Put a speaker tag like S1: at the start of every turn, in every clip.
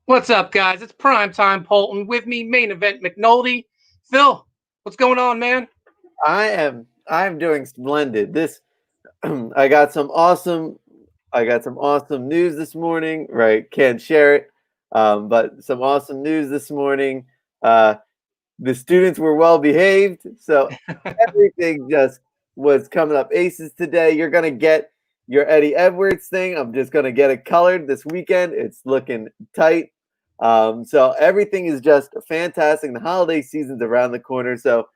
S1: What's up, guys? It's Primetime Poulton. With me, main event McNulty. Phil, what's going on, man?
S2: I'm doing splendid. This I got some awesome news this morning, right? Can't share it. But some awesome news this morning. Uh the students were well behaved, so everything just was coming up aces today. You're gonna get your Eddie Edwards thing. I'm just gonna get it colored this weekend. It's looking tight. So everything is just fantastic. The holiday season's around the corner, so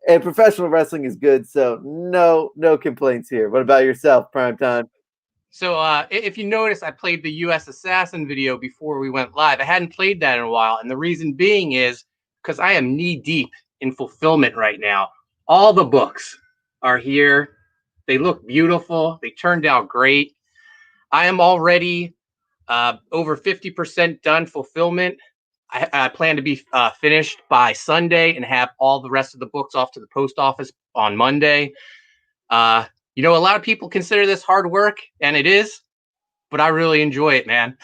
S2: and professional wrestling is good. So no complaints here. What about yourself, Primetime?
S1: So, if you notice, I played the U.S. Assassin video before we went live. I hadn't played that in a while, and the reason being is because I am knee deep in fulfillment right now. All the books are here. They look beautiful. They turned out great. I am already over 50% done fulfillment. I plan to be finished by Sunday and have all the rest of the books off to the post office on Monday. A lot of people consider this hard work, and it is, but I really enjoy it, man.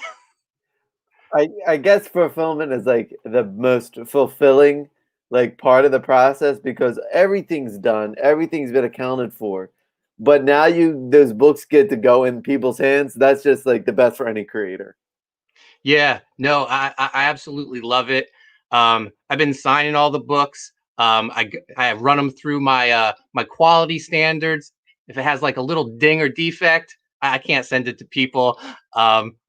S2: I guess fulfillment is like the most fulfilling like part of the process because everything's done, everything's been accounted for. But now those books get to go in people's hands. That's just like the best for any creator.
S1: Yeah, no, I absolutely love it. I've been signing all the books. I run them through my quality standards. If it has like a little ding or defect, I can't send it to people.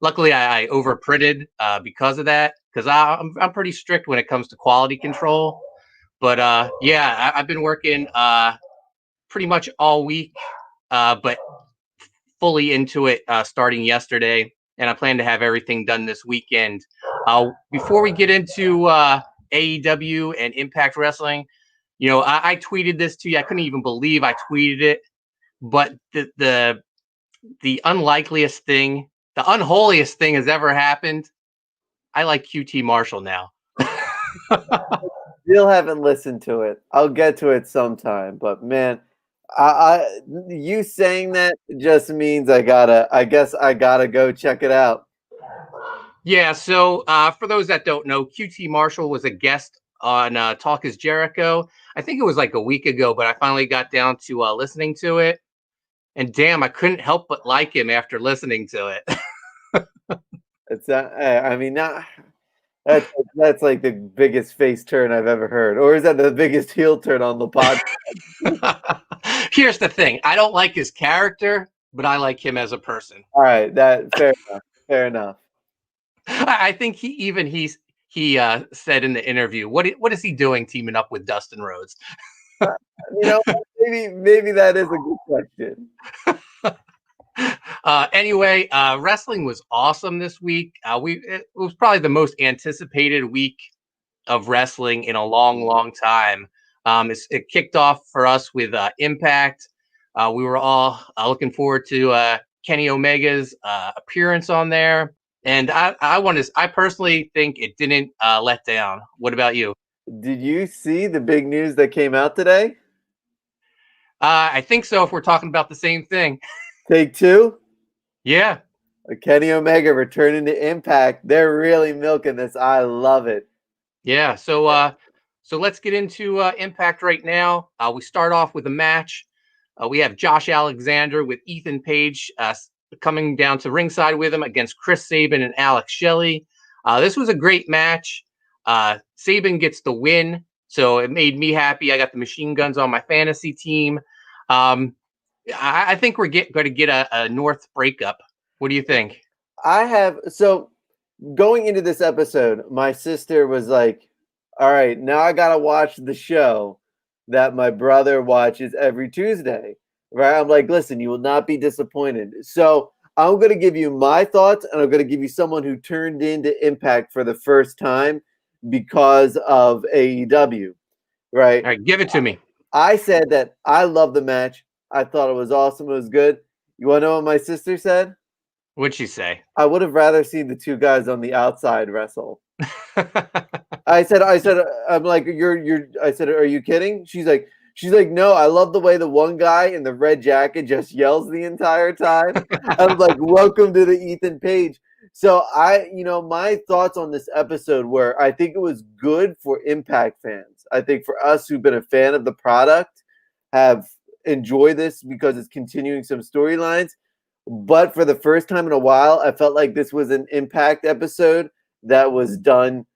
S1: Luckily, I overprinted because of that, because I'm pretty strict when it comes to quality control. But yeah, I've been working pretty much all week, but fully into it starting yesterday, and I plan to have everything done this weekend. Before we get into AEW and Impact Wrestling, I tweeted this to you. I couldn't even believe I tweeted it, but the unlikeliest thing, the unholiest thing has ever happened. I like QT Marshall now.
S2: Still haven't listened to it. I'll get to it sometime, but man, you saying that just means I guess I gotta go check it out.
S1: Yeah, so for those that don't know, QT Marshall was a guest on Talk is Jericho. I think it was like a week ago, but I finally got down to listening to it. And damn, I couldn't help but like him after listening to it.
S2: It's I mean, not that's like the biggest face turn I've ever heard, or is that the biggest heel turn on the podcast?
S1: Here's the thing: I don't like his character, but I like him as a person.
S2: All right, that fair enough. Fair enough.
S1: I think he said in the interview, what is he doing teaming up with Dustin Rhodes?
S2: Maybe that is a good question.
S1: Anyway, wrestling was awesome this week. It was probably the most anticipated week of wrestling in a long time. It kicked off for us with Impact. We were all looking forward to Kenny Omega's appearance on there, and I personally think it didn't let down. What about you?
S2: Did you see the big news that came out today?
S1: I think so. If we're talking about the same thing.
S2: Take two?
S1: Yeah.
S2: Kenny Omega returning to Impact. They're really milking this. I love it.
S1: Yeah. So let's get into Impact right now. We start off with a match. We have Josh Alexander with Ethan Page coming down to ringside with him against Chris Sabin and Alex Shelley. This was a great match. Sabin gets the win, so it made me happy. I got the machine guns on my fantasy team. I think we're going to get a North breakup. What do you think?
S2: So going into this episode, my sister was like, all right, now I got to watch the show that my brother watches every Tuesday, right? I'm like, listen, you will not be disappointed. So I'm going to give you my thoughts, and I'm going to give you someone who turned into Impact for the first time because of AEW, right?
S1: All right, give it to me.
S2: I said that I love the match. I thought it was awesome. It was good. You want to know what my sister said?
S1: What'd she say?
S2: I would have rather seen the two guys on the outside wrestle. I said, I'm like, I said, are you kidding? She's like, no, I love the way the one guy in the red jacket just yells the entire time. I was like, welcome to the Ethan Page. So my thoughts on this episode were I think it was good for Impact fans. I think for us who've been a fan of the product have enjoyed this because it's continuing some storylines. But for the first time in a while, I felt like this was an Impact episode that was done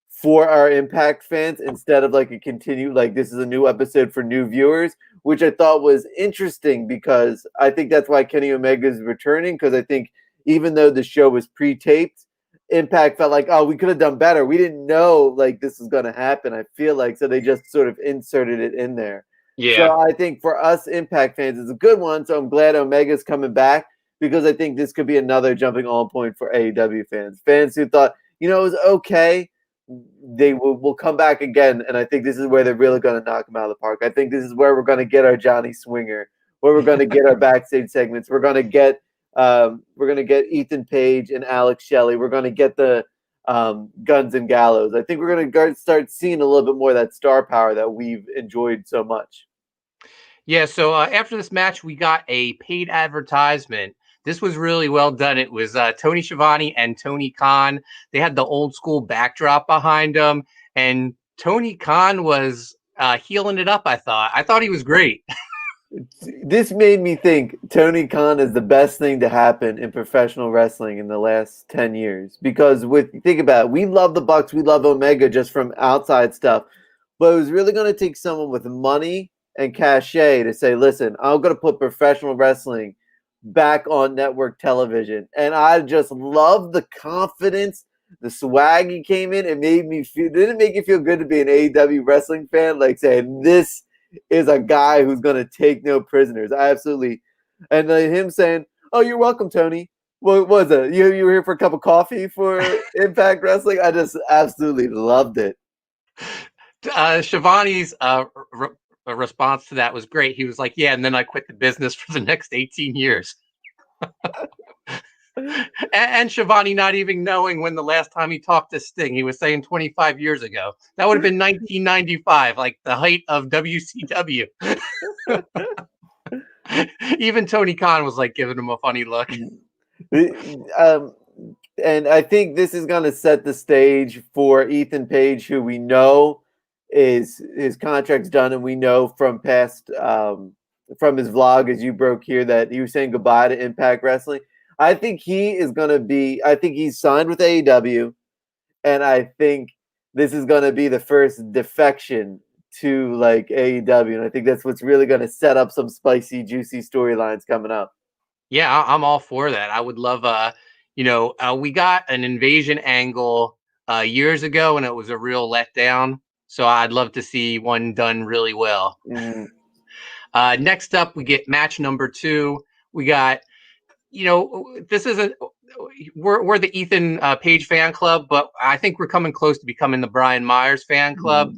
S2: for our Impact fans instead of like a continue, like this is a new episode for new viewers, which I thought was interesting because I think that's why Kenny Omega is returning. Because I think even though the show was pre-taped, Impact felt like, oh, we could have done better. We didn't know like this was going to happen. I feel like so they just sort of inserted it in there.
S1: Yeah.
S2: So I think for us Impact fans, it's a good one. So I'm glad Omega's coming back because I think this could be another jumping on point for AEW fans. Fans who thought, it was okay, they will come back again, and I think this is where they're really going to knock them out of the park. I think this is where we're going to get our Johnny Swinger, where we're going to get our backstage segments. We're going to get Ethan Page and Alex Shelley. We're going to get the Guns and Gallows. I think we're going to start seeing a little bit more of that star power that we've enjoyed so much.
S1: Yeah, so after this match, we got a paid advertisement. This was really well done. It was Tony Schiavone and Tony Khan. They had the old school backdrop behind them, and Tony Khan was healing it up. I thought he was great.
S2: This made me think Tony Khan is the best thing to happen in professional wrestling in the last 10 years. Because think about it, we love the Bucks, we love Omega just from outside stuff. But it was really going to take someone with money and cachet to say, listen, I'm going to put professional wrestling back on network television. And I just love the confidence, the swag he came in. It made me feel, didn't it make you feel good to be an AEW wrestling fan? Like saying, this is a guy who's going to take no prisoners. I absolutely. And him saying, oh, you're welcome, Tony. What was it? You were here for a cup of coffee for Impact Wrestling? I just absolutely loved it.
S1: Schiavone's response to that was great. He was like, yeah, and then I quit the business for the next 18 years. And Schiavone not even knowing when the last time he talked to Sting. He was saying 25 years ago. That would have been 1995, like the height of WCW. Even Tony Khan was like giving him a funny look.
S2: And I think this is going to set the stage for Ethan Page, who we know is his contract's done, and we know from past from his vlog, as you broke here, that he was saying goodbye to Impact Wrestling. I think he is going to be. I think he's signed with AEW, and I think this is going to be the first defection to like AEW, and I think that's what's really going to set up some spicy, juicy storylines coming up.
S1: Yeah, I'm all for that. I would love, we got an invasion angle years ago, and it was a real letdown. So I'd love to see one done really well.
S2: Mm.
S1: Next up, we get match number 2. We got, this isn't. We're the Ethan Page fan club, but I think we're coming close to becoming the Brian Myers fan club.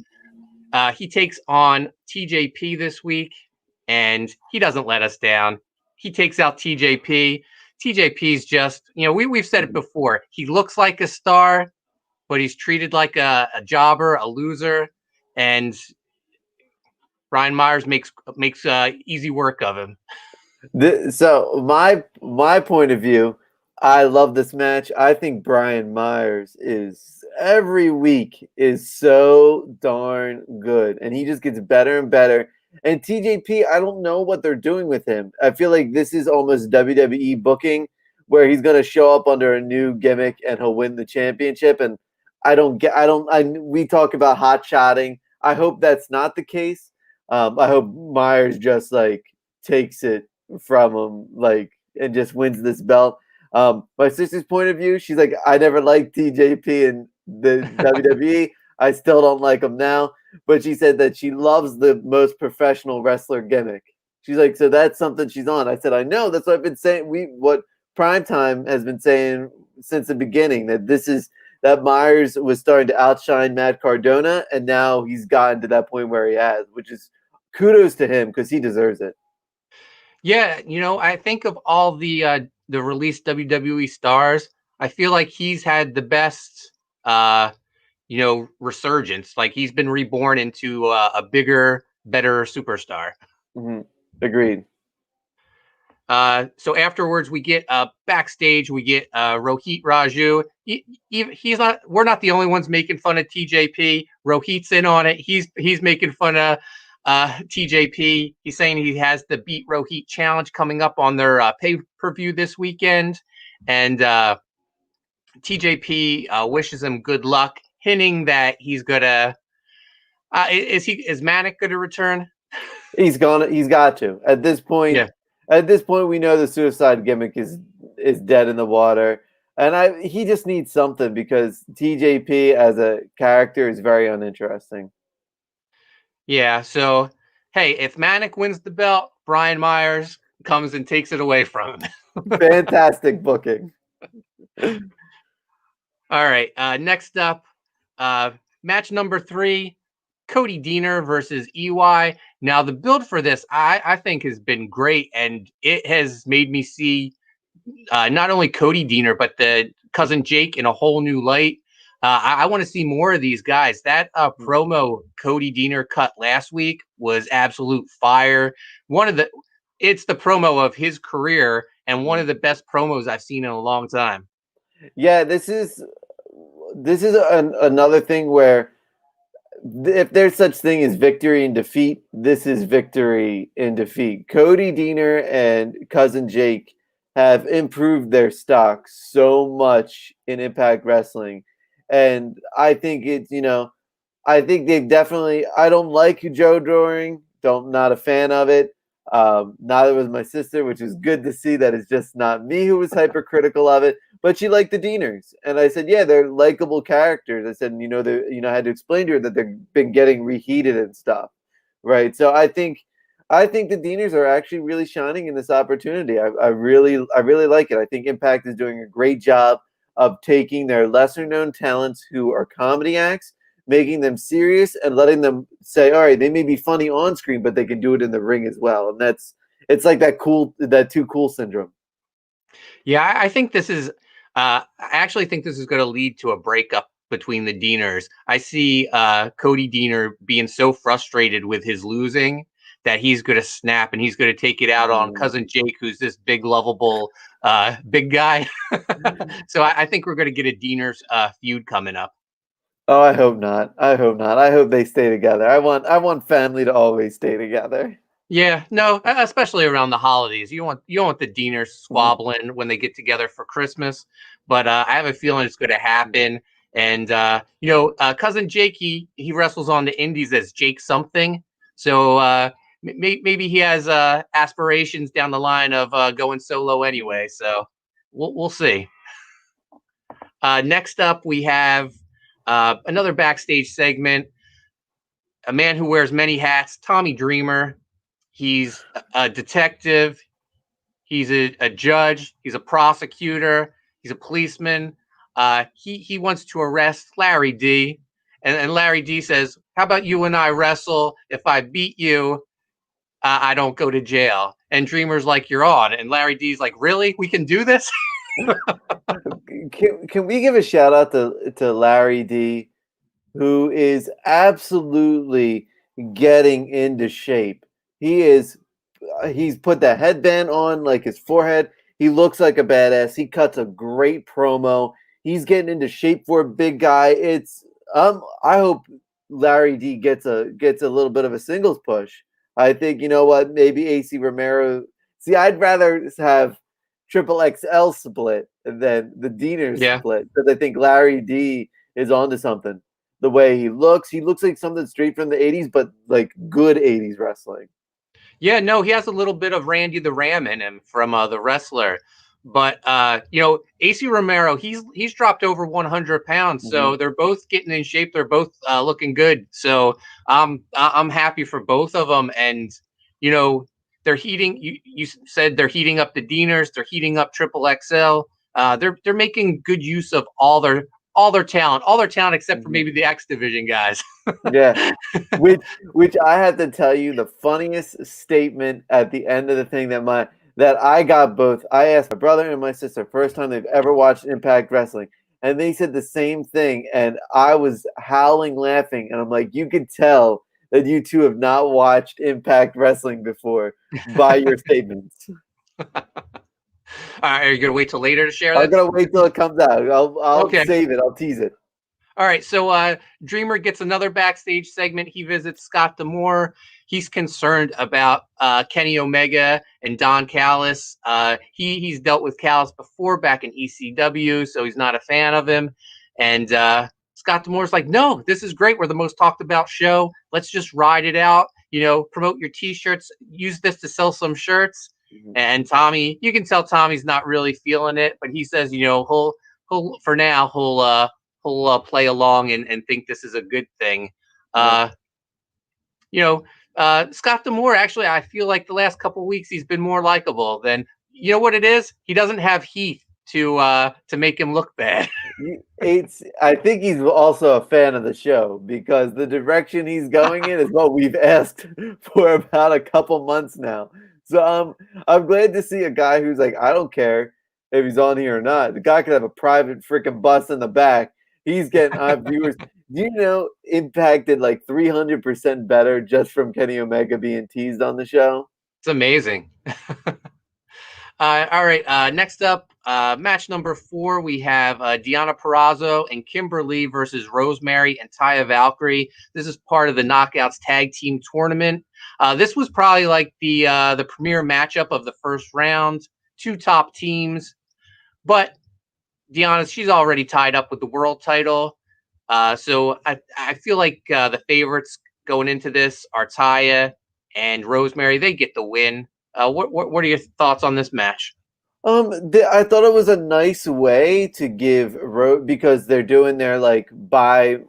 S1: He takes on TJP this week, and he doesn't let us down. He takes out TJP. TJP's just, we've said it before. He looks like a star, but he's treated like a jobber, a loser, and Brian Myers makes easy work of him.
S2: So my point of view, I love this match. I think Brian Myers is every week is so darn good, and he just gets better and better. And TJP, I don't know what they're doing with him. I feel like this is almost WWE booking, where he's going to show up under a new gimmick and he'll win the championship. And we talk about hot shotting. I hope that's not the case. I hope Myers just like takes it from him, like, and just wins this belt. My sister's point of view, she's like, I never liked TJP in the WWE. I still don't like him now. But she said that she loves the most professional wrestler gimmick. She's like, so that's something she's on. I said, I know. That's what I've been saying. What Primetime has been saying since the beginning, that Myers was starting to outshine Matt Cardona, and now he's gotten to that point where he has, which is kudos to him because he deserves it.
S1: Yeah, I think of all the released WWE stars, I feel like he's had the best resurgence. Like he's been reborn into a bigger, better superstar.
S2: Mm-hmm. Agreed.
S1: So afterwards, we get backstage. We get Rohit Raju. He's not. We're not the only ones making fun of TJP. Rohit's in on it. He's making fun of TJP. He's saying he has the Beat Rohit challenge coming up on their pay-per-view this weekend, and TJP wishes him good luck, hinting that he's gonna. Is Manic going to return?
S2: He's got to. At this point,
S1: Yeah.
S2: We know the suicide gimmick is dead in the water, and he just needs something because TJP as a character is very uninteresting.
S1: Yeah. So, hey, if Manic wins the belt, Brian Myers comes and takes it away from him.
S2: Fantastic booking.
S1: All right. Next up, match number 3. Cody Deaner versus EY. Now, the build for this, I think, has been great, and it has made me see not only Cody Deaner, but the cousin Jake in a whole new light. I want to see more of these guys. That promo Cody Deaner cut last week was absolute fire. It's the promo of his career and one of the best promos I've seen in a long time.
S2: Yeah, this is another thing where if there's such thing as victory and defeat, this is victory in defeat. Cody Deaner and cousin Jake have improved their stock so much in Impact Wrestling, and I think I think they've definitely. I don't like Joe Doring. Not a fan of it. Neither was my sister, which is good to see that it's just not me who was hypercritical of it. But she liked the Deaners, and I said, yeah, they're likable characters. I said, I had to explain to her that they've been getting reheated and stuff, right? So I think the Deaners are actually really shining in this opportunity. I really like it. I think Impact is doing a great job of taking their lesser known talents who are comedy acts, making them serious, and letting them say, all right, they may be funny on screen, but they can do it in the ring as well. And it's like that too cool syndrome.
S1: Yeah, I think this is. I actually think this is going to lead to a breakup between the Deaners. I see Cody Deaner being so frustrated with his losing that he's going to snap and he's going to take it out on cousin Jake, who's this big, lovable, big guy. So I think we're going to get a Deaners feud coming up.
S2: Oh, I hope not. I hope they stay together. I want family to always stay together.
S1: Yeah, no, especially around the holidays. You don't want the Deaners squabbling when they get together for Christmas. But I have a feeling it's going to happen. And cousin Jake, he wrestles on the Indies as Jake something. So maybe he has aspirations down the line of going solo anyway. So we'll see. Next up, we have another backstage segment. A man who wears many hats, Tommy Dreamer. He's a detective. He's a judge. He's a prosecutor. He's a policeman. He wants to arrest Larry D. And Larry D says, how about you and I wrestle? If I beat you, I don't go to jail. And Dreamer's like, you're on. And Larry D's like, really? We can do this?
S2: Can we give a shout out to Larry D, who is absolutely getting into shape? He's put that headband on like his forehead. He looks like a badass. He cuts a great promo. He's getting into shape for a big guy. It's I hope Larry D gets a little bit of a singles push. I think maybe AC Romero. See, I'd rather have Triple XL split than the Deaner split because I think Larry D is onto something. The way he looks like something straight from the 80s, but like good 80s wrestling.
S1: Yeah, no, he has a little bit of Randy the Ram in him from the wrestler. But AC Romero, he's dropped over 100 pounds, so they're both getting in shape. They're both looking good. So I'm happy for both of them. And they're heating. You said they're heating up the Deaners. They're heating up Triple XL. They're making good use of all their talent, except for maybe the X Division guys.
S2: Yeah, which I have to tell you, the funniest statement at the end of the thing that I got both. I asked my brother and my sister first time they've ever watched Impact Wrestling, and they said the same thing, and I was howling laughing, and I'm like, you could tell that you two have not watched Impact Wrestling before by your statements.
S1: Are you gonna wait till later to share
S2: I'm
S1: that?
S2: gonna wait till it comes out. I'll
S1: Okay.
S2: save it. I'll tease it.
S1: All right, so Dreamer gets another backstage segment. He visits Scott D'Amore. He's concerned about Kenny Omega and Don Callis. He's dealt with Callis before back in ECW, so he's not a fan of him. And Scott D'Amore's like, no, this is great. We're the most talked about show. Let's just ride it out. Promote your T-shirts. Use this to sell some shirts.
S2: Mhm.
S1: And Tommy, you can tell Tommy's not really feeling it, but he says, he'll for now he'll play along and think this is a good thing.
S2: Yeah.
S1: Uh, Scott D'Amore, actually, I feel like the last couple of weeks he's been more likable than, you know what it is? He doesn't have Heath to make him look bad.
S2: I think he's also a fan of the show because the direction he's going in is what we've asked for about a couple months now. So I'm glad to see a guy who's like, I don't care if he's on here or not. The guy could have a private freaking bus in the back. He's getting viewers. Do you know Impact did like 300% better just from Kenny Omega being teased on the show?
S1: It's amazing. All right. Next up, match number 4, we have Deonna Purrazzo and Kimberly versus Rosemary and Taya Valkyrie. This is part of the Knockouts Tag Team Tournament. This was probably like the premier matchup of the first round. 2 top teams, but Deonna, she's already tied up with the world title. So I feel like the favorites going into this are Taya and Rosemary. They get the win. What are your thoughts on this match?
S2: I thought it was a nice way to give because they're doing their like bi-weekly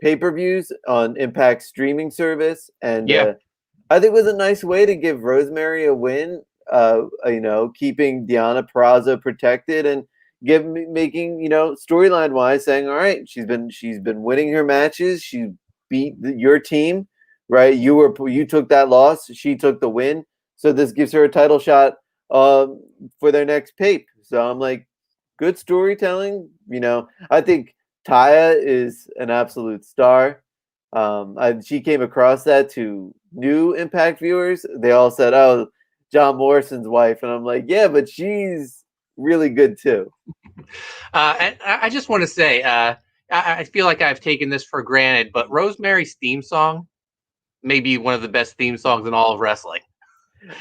S2: pay-per-views on Impact streaming service, and
S1: Yeah.
S2: I think it was a nice way to give Rosemary a win. Keeping Deonna Purrazzo protected and making storyline wise saying, all right, she's been winning her matches. She beat your team, right? You took that loss. She took the win. So this gives her a title shot for their next pape. So I'm like, good storytelling. I think Taya is an absolute star. She came across that to new Impact viewers. They all said, "Oh, John Morrison's wife," and I'm like, "Yeah, but she's really good too."
S1: And I just want to say, I feel like I've taken this for granted, but Rosemary's theme song may be one of the best theme songs in all of wrestling.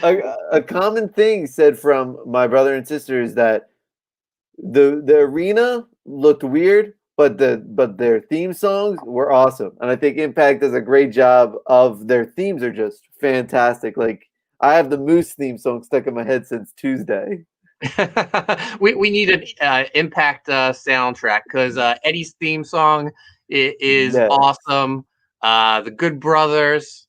S2: A common thing said from my brother and sister is that the arena looked weird, but their theme songs were awesome, and I think Impact does a great job of their themes are just fantastic. Like I have the Moose theme song stuck in my head since Tuesday.
S1: we need an Impact soundtrack because Eddie's theme song is
S2: Yeah.
S1: awesome. The Good Brothers,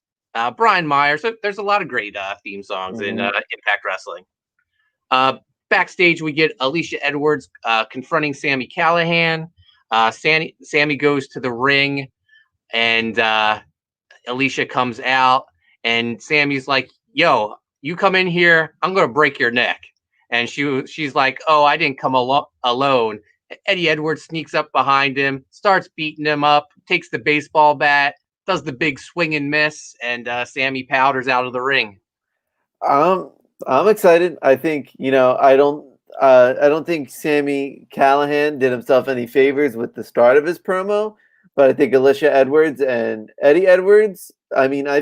S1: Brian Myers. There's a lot of great theme songs in
S2: Mhm.
S1: Impact Wrestling. Uh, Backstage, we get Alicia Edwards confronting Sammy Callahan. Sammy goes to the ring, and Alicia comes out, and Sammy's like, "Yo, you come in here, I'm gonna break your neck." And she's like, "Oh, I didn't come alone." Eddie Edwards sneaks up behind him, starts beating him up, takes the baseball bat, does the big swing and miss, and Sammy powders out of the ring.
S2: Um, I'm excited. I think I don't think Sammy Callahan did himself any favors with the start of his promo, but I think Alicia Edwards and Eddie Edwards. I mean, I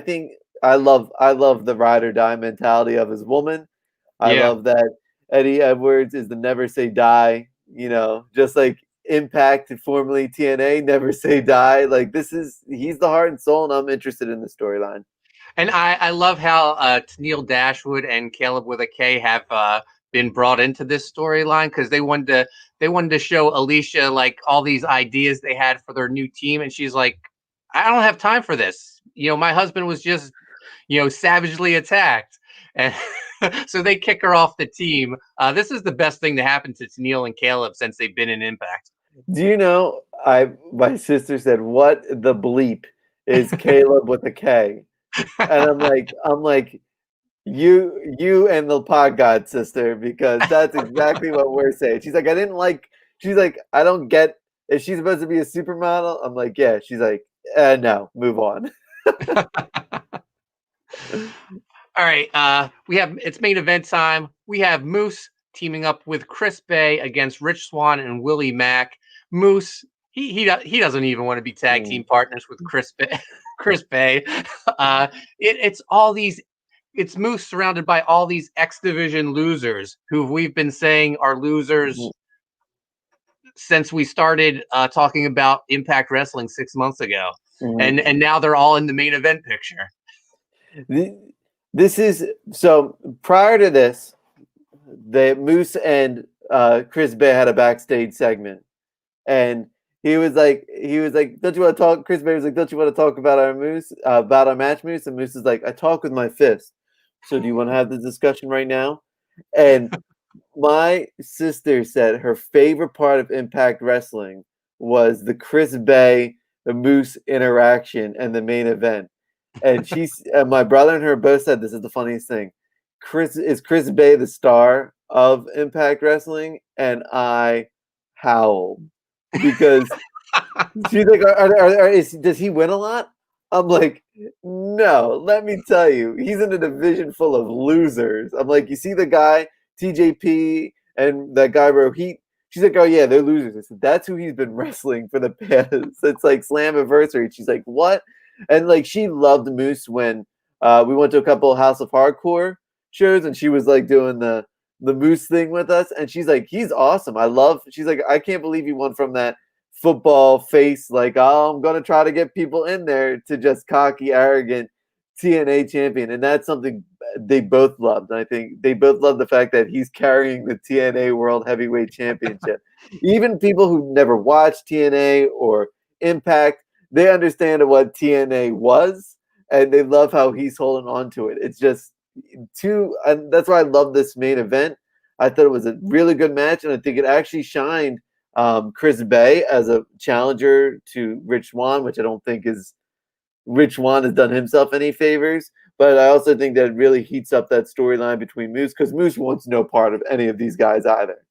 S2: love the ride or die mentality of his woman. I
S1: Yeah.
S2: love that Eddie Edwards is the never say die. Just like Impact, formerly TNA, never say die. Like he's the heart and soul, and I'm interested in the storyline.
S1: And I love how Tennille Dashwood and Caleb with a K have been brought into this storyline because they wanted to show Alicia like all these ideas they had for their new team, and she's like, I don't have time for this. My husband was just savagely attacked, and so they kick her off the team. This is the best thing to happen to Tennille and Caleb since they've been in Impact.
S2: Do you know? My sister said, "What the bleep is Caleb with a K?" And I'm like, you and the pod god sister, because that's exactly what we're saying. She's like, I didn't like. She's like, I don't get. Is she supposed to be a supermodel? I'm like, yeah. She's like, no, move on.
S1: All right. It's main event time. We have Moose teaming up with Chris Bay against Rich Swann and Willie Mack. Moose, he doesn't even want to be tag team partners with Chris Bay. Chris Bay. It's all these. It's Moose surrounded by all these X Division losers who we've been saying are losers since we started talking about Impact Wrestling 6 months ago, and now they're all in the main event picture.
S2: This is so. Prior to this, the Moose and Chris Bay had a backstage segment, and he was like, "Don't you want to talk?" Chris Bay was like, "Don't you want to talk about our Moose, about our match, Moose?" And Moose is like, "I talk with my fist. So do you want to have this discussion right now?" And my sister said her favorite part of Impact Wrestling was the Chris Bay, the Moose interaction and the main event. And my brother and her both said this is the funniest thing. Chris Bay the star of Impact Wrestling? And I howled because she's like, does he win a lot? I'm like, no. Let me tell you, he's in a division full of losers. I'm like, you see the guy TJP and that guy Rohit. She's like, oh yeah, they're losers. I said, that's who he's been wrestling for the past. It's like Slammiversary. She's like, what? And like, she loved Moose when we went to a couple of House of Hardcore shows, and she was like doing the Moose thing with us, and she's like, he's awesome. She's like, I can't believe he won from that football face, like, oh, I'm gonna try to get people in there, to just cocky, arrogant TNA champion, and that's something they both loved. And I think they both love the fact that he's carrying the TNA World Heavyweight Championship. Even people who never watched TNA or Impact, they understand what TNA was, and they love how he's holding on to it. It's just and that's why I love this main event. I thought it was a really good match, and I think it actually shined Chris Bay as a challenger to Rich Swann, which I don't think is Rich Swann has done himself any favors. But I also think that it really heats up that storyline between Moose, because Moose wants no part of any of these guys either.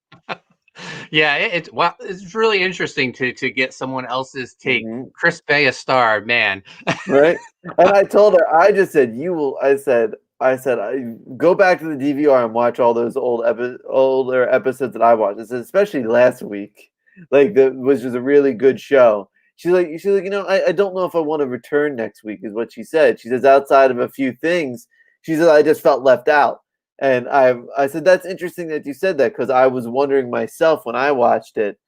S1: Yeah, it's really interesting to get someone else's take. Chris Bay, a star, man.
S2: Right? And I told her, I just said, I said, go back to the DVR and watch all those older episodes that I watched. I said, especially last week, was just a really good show. She's like, I don't know if I want to return next week, is what she said. She says, outside of a few things, she said, I just felt left out. And I said, that's interesting that you said that, because I was wondering myself when I watched it,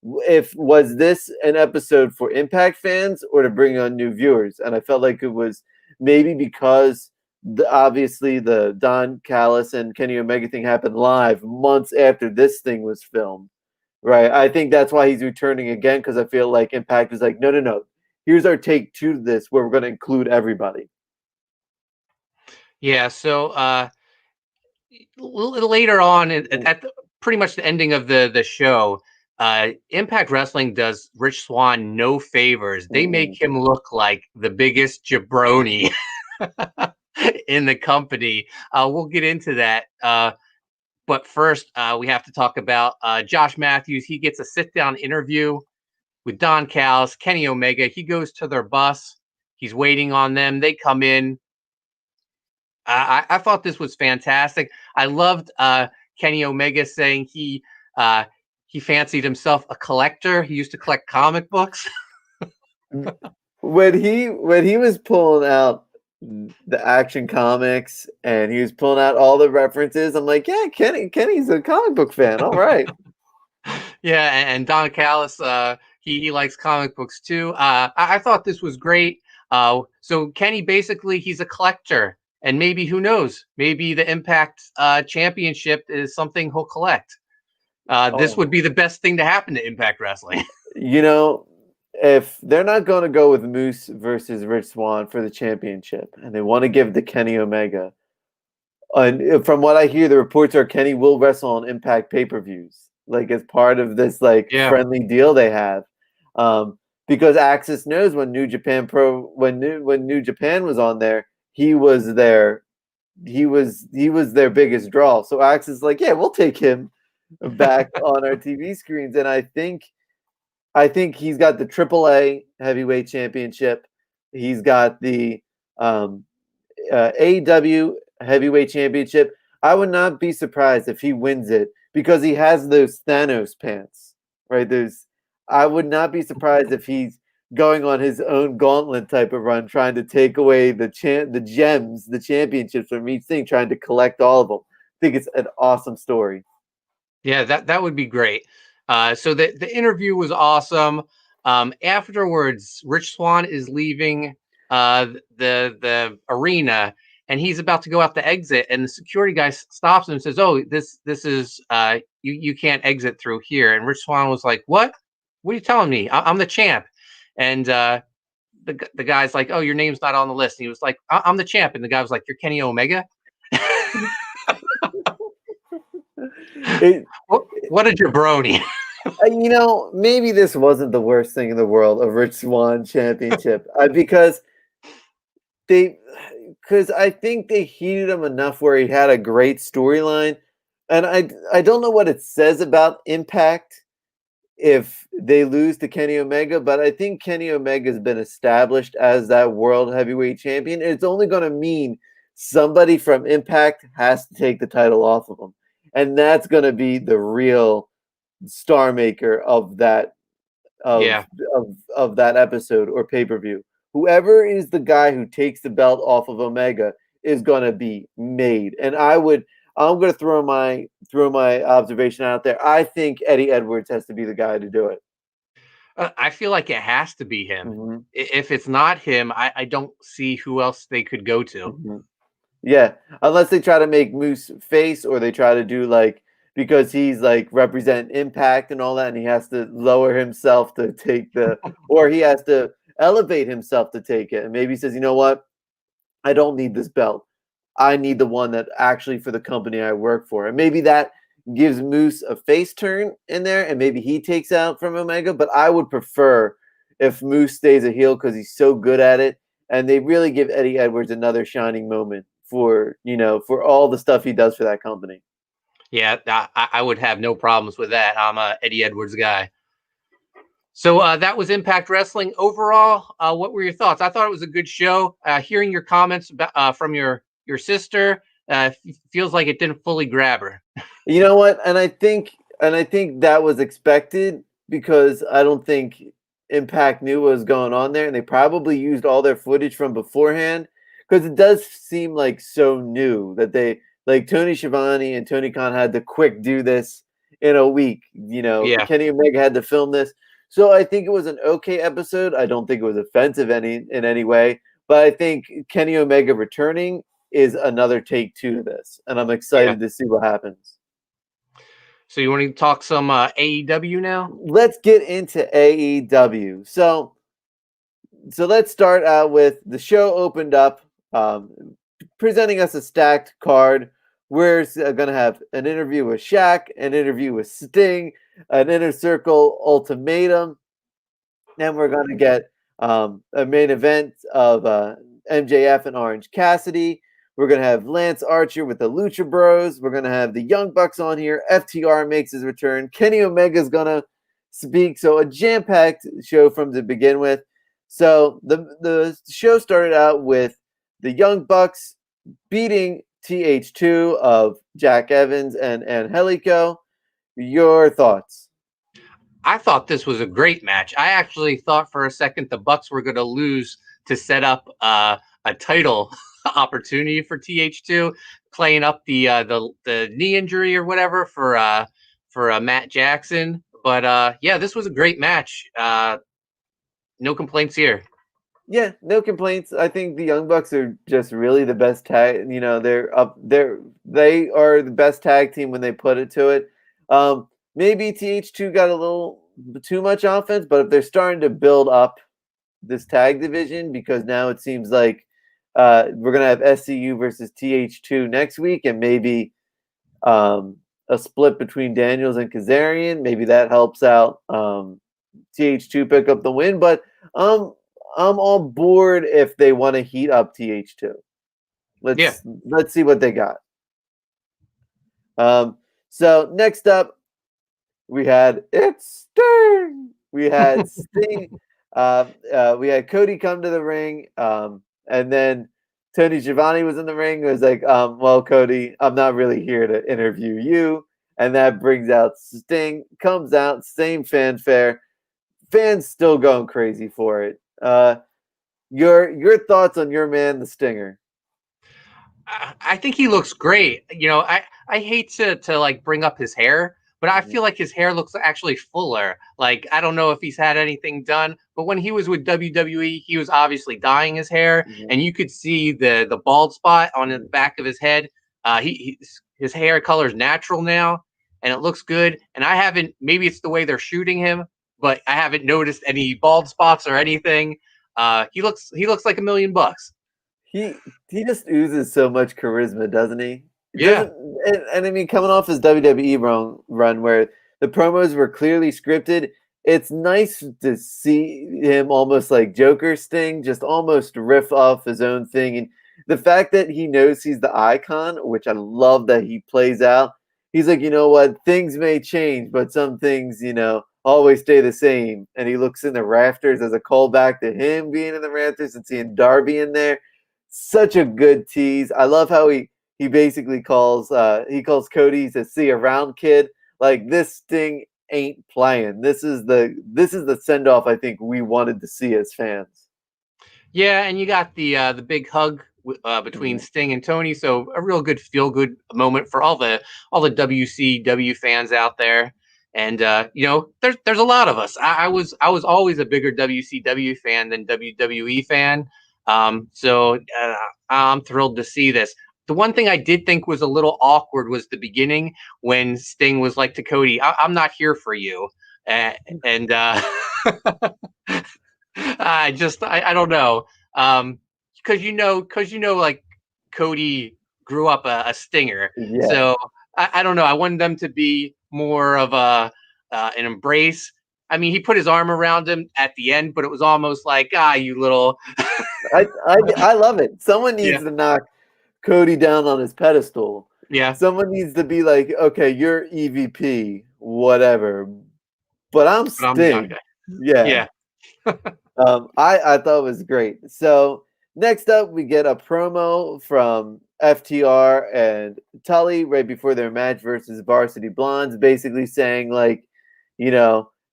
S2: was this an episode for Impact fans or to bring on new viewers? And I felt like it was maybe because obviously the Don Callis and Kenny Omega thing happened live months after this thing was filmed. Right. I think that's why he's returning again, because I feel like Impact is like, no. Here's our take to this, where we're going to include everybody.
S1: Yeah. So later on, at pretty much the ending of the show, Impact Wrestling does Rich Swann no favors. They make him look like the biggest jabroni in the company. We'll get into that. But first, we have to talk about Josh Matthews. He gets a sit-down interview with Don Callis, Kenny Omega. He goes to their bus. He's waiting on them. They come in. I thought this was fantastic. I loved Kenny Omega saying he fancied himself a collector. He used to collect comic books.
S2: When he was pulling out the Action Comics and he was pulling out all the references, I'm like, yeah, Kenny's a comic book fan. All right.
S1: Yeah, and Don Callis, he likes comic books too. I thought this was great. So Kenny, basically, he's a collector, and maybe, who knows, maybe the Impact Championship is something he'll collect. This would be the best thing to happen to Impact Wrestling.
S2: If they're not going to go with Moose versus Rich Swann for the championship, and they want to give the Kenny Omega, and from what I hear, the reports are Kenny will wrestle on Impact pay-per-views, like as part of this friendly deal they have, because Axis knows when New Japan when New Japan was on there, he was their their biggest draw. So Axis is like, yeah, we'll take him back on our TV screens, and I think he's got the AAA Heavyweight Championship. He's got the AEW Heavyweight Championship. I would not be surprised if he wins it because he has those Thanos pants, right? I would not be surprised if he's going on his own gauntlet type of run, trying to take away the gems, the championships from each thing, trying to collect all of them. I think it's an awesome story.
S1: Yeah, that would be great. So the interview was awesome. Afterwards, Rich Swann is leaving the arena, and he's about to go out the exit, and the security guy stops him and says, "Oh, this is you can't exit through here." And Rich Swann was like, "What? What are you telling me? I'm the champ." And the guy's like, "Oh, your name's not on the list." And he was like, "I'm the champ." And the guy was like, "You're Kenny Omega." What a jabroni.
S2: Maybe this wasn't the worst thing in the world, a Rich Swann championship, because I think they heated him enough where he had a great storyline, and I don't know what it says about Impact if they lose to Kenny Omega, but I think Kenny Omega has been established as that world heavyweight champion, and it's only going to mean somebody from Impact has to take the title off of him, and that's going to be the real star maker of that
S1: Yeah.
S2: of that episode or pay-per-view. Whoever is the guy who takes the belt off of Omega is going to be made, and I'm going to throw my observation out there. I think Eddie Edwards has to be the guy to do it.
S1: I feel like it has to be him.
S2: Mm-hmm.
S1: If it's not him, I don't see who else they could go to.
S2: Mm-hmm. Yeah, unless they try to make Moose face, or they try to do because he's represent Impact and all that, and he has to lower himself to take or he has to elevate himself to take it, and maybe he says, you know what, I don't need this belt. I need the one that actually for the company I work for. And maybe that gives Moose a face turn in there, and maybe he takes out from Omega. But I would prefer if Moose stays a heel because he's so good at it, and they really give Eddie Edwards another shining moment for all the stuff he does for that company.
S1: Yeah, I would have no problems with that. I'm a Eddie Edwards guy. So that was Impact Wrestling. Overall, what were your thoughts? I thought it was a good show. Hearing your comments from your sister feels like it didn't fully grab her.
S2: You know what? And I think that was expected because I don't think Impact knew what was going on there, and they probably used all their footage from beforehand because it does seem so new that they Tony Schiavone and Tony Khan had to quick do this in a week.
S1: Yeah.
S2: Kenny Omega had to film this. So I think it was an okay episode. I don't think it was offensive in any way, but I think Kenny Omega returning is another take two to this, and I'm excited to see what happens.
S1: So you want to talk some AEW now?
S2: Let's get into AEW. So let's start out with the show opened up, presenting us a stacked card. We're going to have an interview with Shaq, an interview with Sting, an Inner Circle ultimatum. Then we're going to get a main event of MJF and Orange Cassidy. We're going to have Lance Archer with the Lucha Bros. We're going to have the Young Bucks on here. FTR makes his return. Kenny Omega is going to speak. So a jam-packed show from to begin with. So the show started out with the Young Bucks beating TH2 of Jack Evans and Helico. Your thoughts?
S1: I thought this was a great match. I actually thought for a second the Bucks were going to lose to set up a title opportunity for TH2, playing up the knee injury or whatever for Matt Jackson. But yeah, this was a great match. No complaints here.
S2: Yeah, no complaints. I think the Young Bucks are just really the best tag. They are the best tag team when they put it to it. Maybe TH2 got a little too much offense, but if they're starting to build up this tag division, because now it seems like we're gonna have SCU versus TH2 next week, and maybe a split between Daniels and Kazarian. Maybe that helps out TH2 pick up the win, but I'm on board if they want to heat up TH2. Let's see what they got. So next up, we had Sting. We had Sting. We had Cody come to the ring, and then Tony Schiavone was in the ring. It was like, well, Cody, I'm not really here to interview you. And that brings out Sting, comes out, same fanfare. Fans still going crazy for it. Your thoughts on your man, the Stinger?
S1: I think he looks great. I hate to like bring up his hair, but I feel like his hair looks actually fuller. Like I don't know if he's had anything done, but when he was with WWE, he was obviously dyeing his hair, and you could see the bald spot on the back of his head. His hair color is natural now, and it looks good. And I haven't. Maybe it's the way they're shooting him, but I haven't noticed any bald spots or anything. He looks like $1,000,000.
S2: He just oozes so much charisma, doesn't he? It
S1: Yeah.
S2: doesn't, and I mean, coming off his WWE run where the promos were clearly scripted, it's nice to see him almost like Joker Sting, just almost riff off his own thing. And the fact that he knows he's the icon, which I love that he plays out. He's like, you know what? Things may change, but some things, always stay the same. And he looks in the rafters as a callback to him being in the rafters and seeing Darby in there. Such a good tease. I love how he basically calls Cody, he says, "See you around, kid." Like this thing ain't playing. This is the send off I think we wanted to see as fans.
S1: Yeah, and you got the big hug between Sting and Tony, so a real good feel good moment for all the WCW fans out there. And there's a lot of us. I was always a bigger WCW fan than WWE fan. So I'm thrilled to see this. The one thing I did think was a little awkward was the beginning when Sting was like to Cody, "I'm not here for you," and I don't know. Because like Cody grew up a Stinger,
S2: Yeah.
S1: so I don't know. I wanted them to be more of an embrace. I mean, he put his arm around him at the end, but it was almost like, you little.
S2: I love it. Someone needs
S1: Yeah,
S2: to knock Cody down on his pedestal.
S1: yeah,
S2: Someone needs to be like, okay, you're EVP, whatever, but I'm
S1: but I'm the other
S2: Sting.
S1: guy.
S2: Yeah.
S1: Yeah.
S2: I thought it was great. So next up, we get a promo from FTR and Tully right before their match versus Varsity Blondes, basically saying like,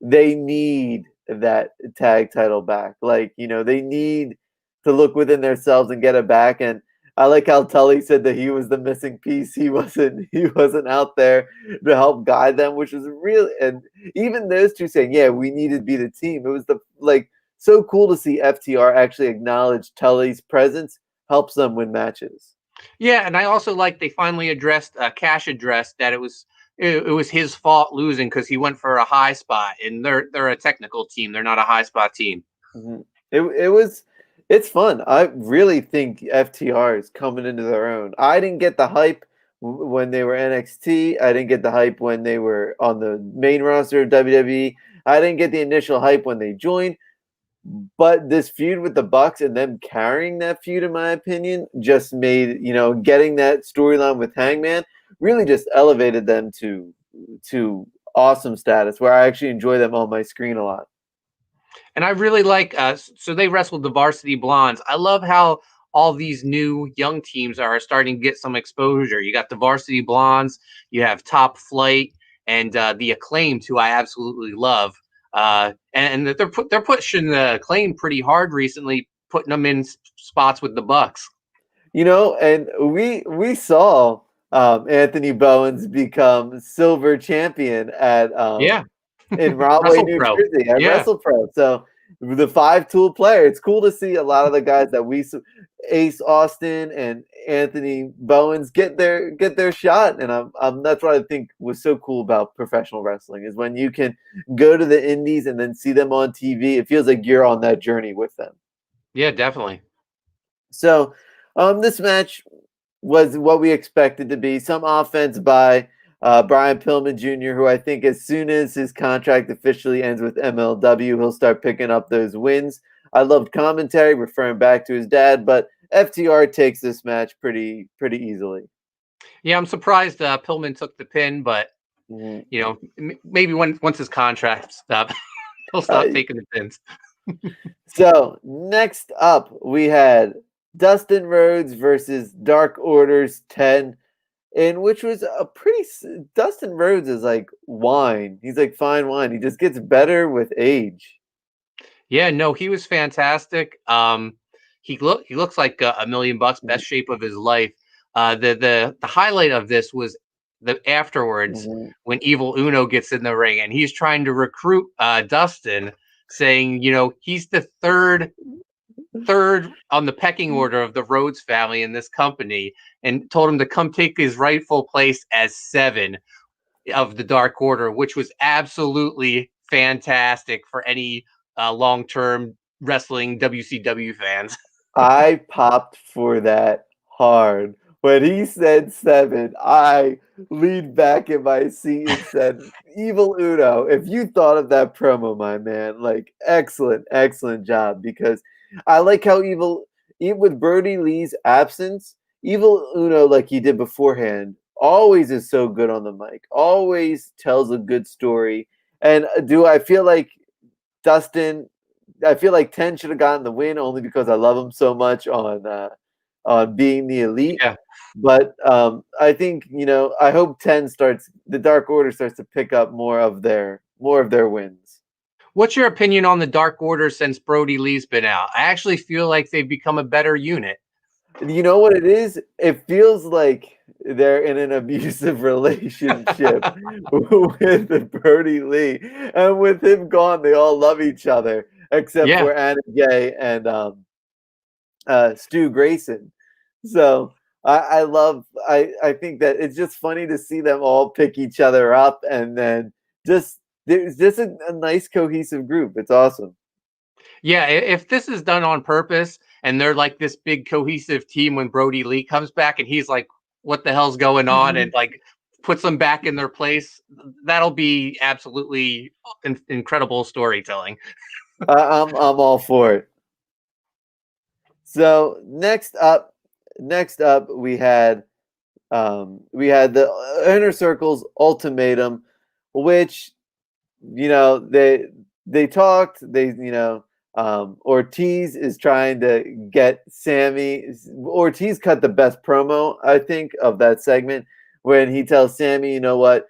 S2: they need that tag title back. Like, they need to look within themselves and get it back. And I like how Tully said that he was the missing piece. He wasn't out there to help guide them, which was really, and even those two saying, yeah, we need to be the team. It was so cool to see FTR actually acknowledge Tully's presence helps them win matches.
S1: Yeah, and I also like they finally addressed Cash addressed that it was his fault losing because he went for a high spot, and they're a technical team. They're not a high spot team.
S2: Mm-hmm. It's fun. I really think FTR is coming into their own. I didn't get the hype when they were NXT. I didn't get the hype when they were on the main roster of WWE. I didn't get the initial hype when they joined. But this feud with the Bucks and them carrying that feud, in my opinion, just made getting that storyline with Hangman really just elevated them to awesome status where I actually enjoy them on my screen a lot.
S1: And I really like so they wrestled the Varsity Blondes. I love how all these new young teams are starting to get some exposure. You got the Varsity Blondes, you have Top Flight, and the Acclaimed, who I absolutely love. And they're pushing the Acclaimed pretty hard recently, putting them in spots with the Bucks.
S2: And we saw Anthony Bowens become silver champion at
S1: Yeah,
S2: in Rahway,
S1: Wrestle
S2: New
S1: Pro.
S2: Jersey at
S1: Yeah.
S2: WrestlePro. So the 5-tool player. It's cool to see a lot of the guys that Ace Austin and Anthony Bowens get their shot. And that's what I think was so cool about professional wrestling is when you can go to the indies and then see them on TV. It feels like you're on that journey with them.
S1: Yeah, definitely.
S2: So this match was what we expected to be. Some offense by Brian Pillman Jr., who I think as soon as his contract officially ends with MLW, he'll start picking up those wins. I loved commentary, referring back to his dad, but FTR takes this match pretty easily.
S1: Yeah, I'm surprised Pillman took the pin, but maybe once his contract stops, he'll stop taking the pins.
S2: So next up, we had Dustin Rhodes versus Dark Order's 10, in which was a pretty. Dustin Rhodes is like wine. He's like fine wine. He just gets better with age.
S1: Yeah, no, he was fantastic. He looks like a million bucks, best shape of his life. The highlight of this was the afterwards
S2: Mm-hmm.
S1: when Evil Uno gets in the ring and he's trying to recruit Dustin, saying, he's the third on the pecking order of the Rhodes family in this company, and told him to come take his rightful place as 7 of the Dark Order, which was absolutely fantastic for any long-term wrestling WCW fans.
S2: I popped for that hard. When he said 7, I leaned back in my seat and said, Evil Uno, if you thought of that promo, my man, like, excellent, excellent job. Because I like how even with Brody Lee's absence, Evil Uno, like he did beforehand, always is so good on the mic, always tells a good story. And do I feel like Dustin, I feel like 10 should have gotten the win only because I love him so much on being the elite.
S1: Yeah.
S2: But I think I hope the Dark Order starts to pick up more of their wins.
S1: What's your opinion on the Dark Order since Brody Lee's been out? I actually feel like they've become a better unit.
S2: You know what it is? It feels like they're in an abusive relationship with Brody Lee, and with him gone, they all love each other except
S1: Yeah.
S2: for Anna Gay and Stu Grayson. So I think that it's just funny to see them all pick each other up, and then there's just a nice cohesive group. It's awesome.
S1: Yeah, if this is done on purpose and they're like this big cohesive team when Brody Lee comes back and he's like, what the hell's going on? And like puts them back in their place, that'll be absolutely incredible storytelling.
S2: I'm all for it. So next up we had the Inner Circle's ultimatum, which they talked. Ortiz is trying to get Sammy. Ortiz cut the best promo, I think, of that segment when he tells Sammy, you know what,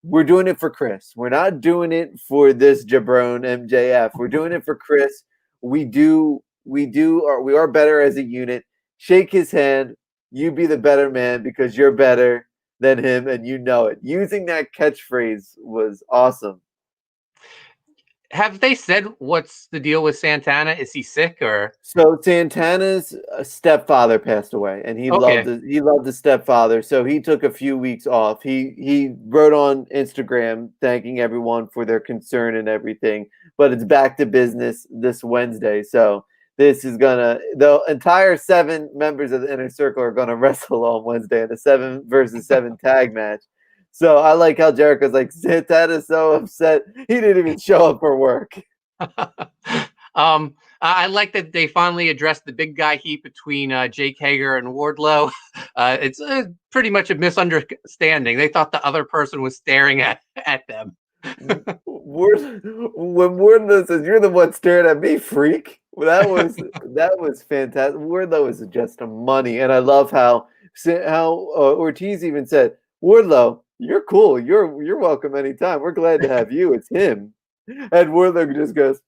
S2: we're doing it for Chris. We're not doing it for this jabron MJF. We're doing it for Chris. We are better as a unit. Shake his hand. You be the better man because you're better than him and you know it. Using that catchphrase was awesome.
S1: Have they said what's the deal with Santana? Is he sick or?
S2: So Santana's stepfather passed away, and
S1: Okay.
S2: he loved his stepfather, so he took a few weeks off. He wrote on Instagram thanking everyone for their concern and everything, but it's back to business this Wednesday. So the entire 7 members of the Inner Circle are gonna wrestle on Wednesday in a 7 versus 7 tag match. So I like how Jericho's like, Santana's so upset he didn't even show up for work.
S1: I like that they finally addressed the big guy heat between Jake Hager and Wardlow. It's pretty much a misunderstanding. They thought the other person was staring at them.
S2: When Wardlow says, "You're the one staring at me, freak," that was fantastic. Wardlow is just a money, and I love how Ortiz even said, "Wardlow, you're cool. You're welcome anytime. We're glad to have you." It's him, and Wardlow just goes,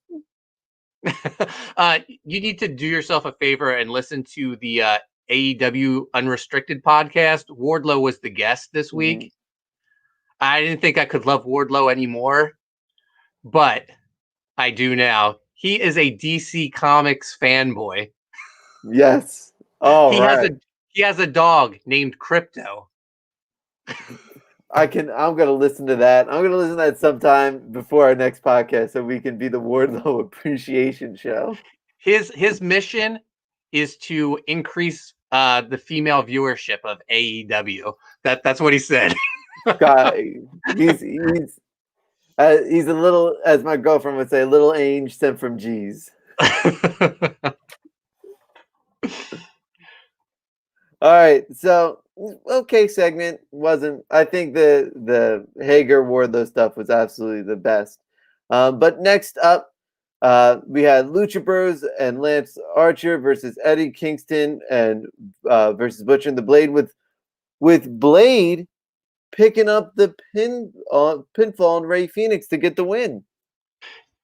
S1: You need to do yourself a favor and listen to the AEW Unrestricted podcast. Wardlow was the guest this
S2: mm-hmm.
S1: week. I didn't think I could love Wardlow anymore, but I do now. He is a DC Comics fanboy.
S2: "Yes, all
S1: He has
S2: right."
S1: a dog named Crypto.
S2: I'm gonna listen to that. I'm gonna listen to that sometime before our next podcast, so we can be the Wardlow appreciation show.
S1: His mission is to increase the female viewership of AEW. That's what he said.
S2: Guy, he's a little, as my girlfriend would say, a little Ange sent from G's. All right, so okay, segment wasn't. I think the Hager Wardlow stuff was absolutely the best. But next up, We had Lucha Bros and Lance Archer versus Eddie Kingston and versus Butcher and the Blade, with Blade picking up the pinfall on Rey Fenix to get the win.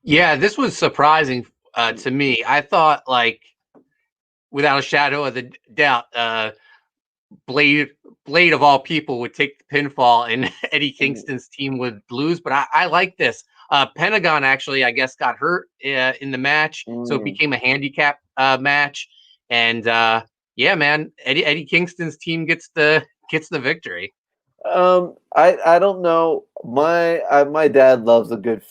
S1: Yeah, this was surprising to me. I thought, like, without a shadow of the doubt, Blade of all people would take the pinfall and Eddie Kingston's team would lose. But I like this. Pentagon actually, I guess, got hurt in the match, so it became a handicap match. And yeah, man, Eddie Kingston's team gets the victory.
S2: I don't know. My dad loves a good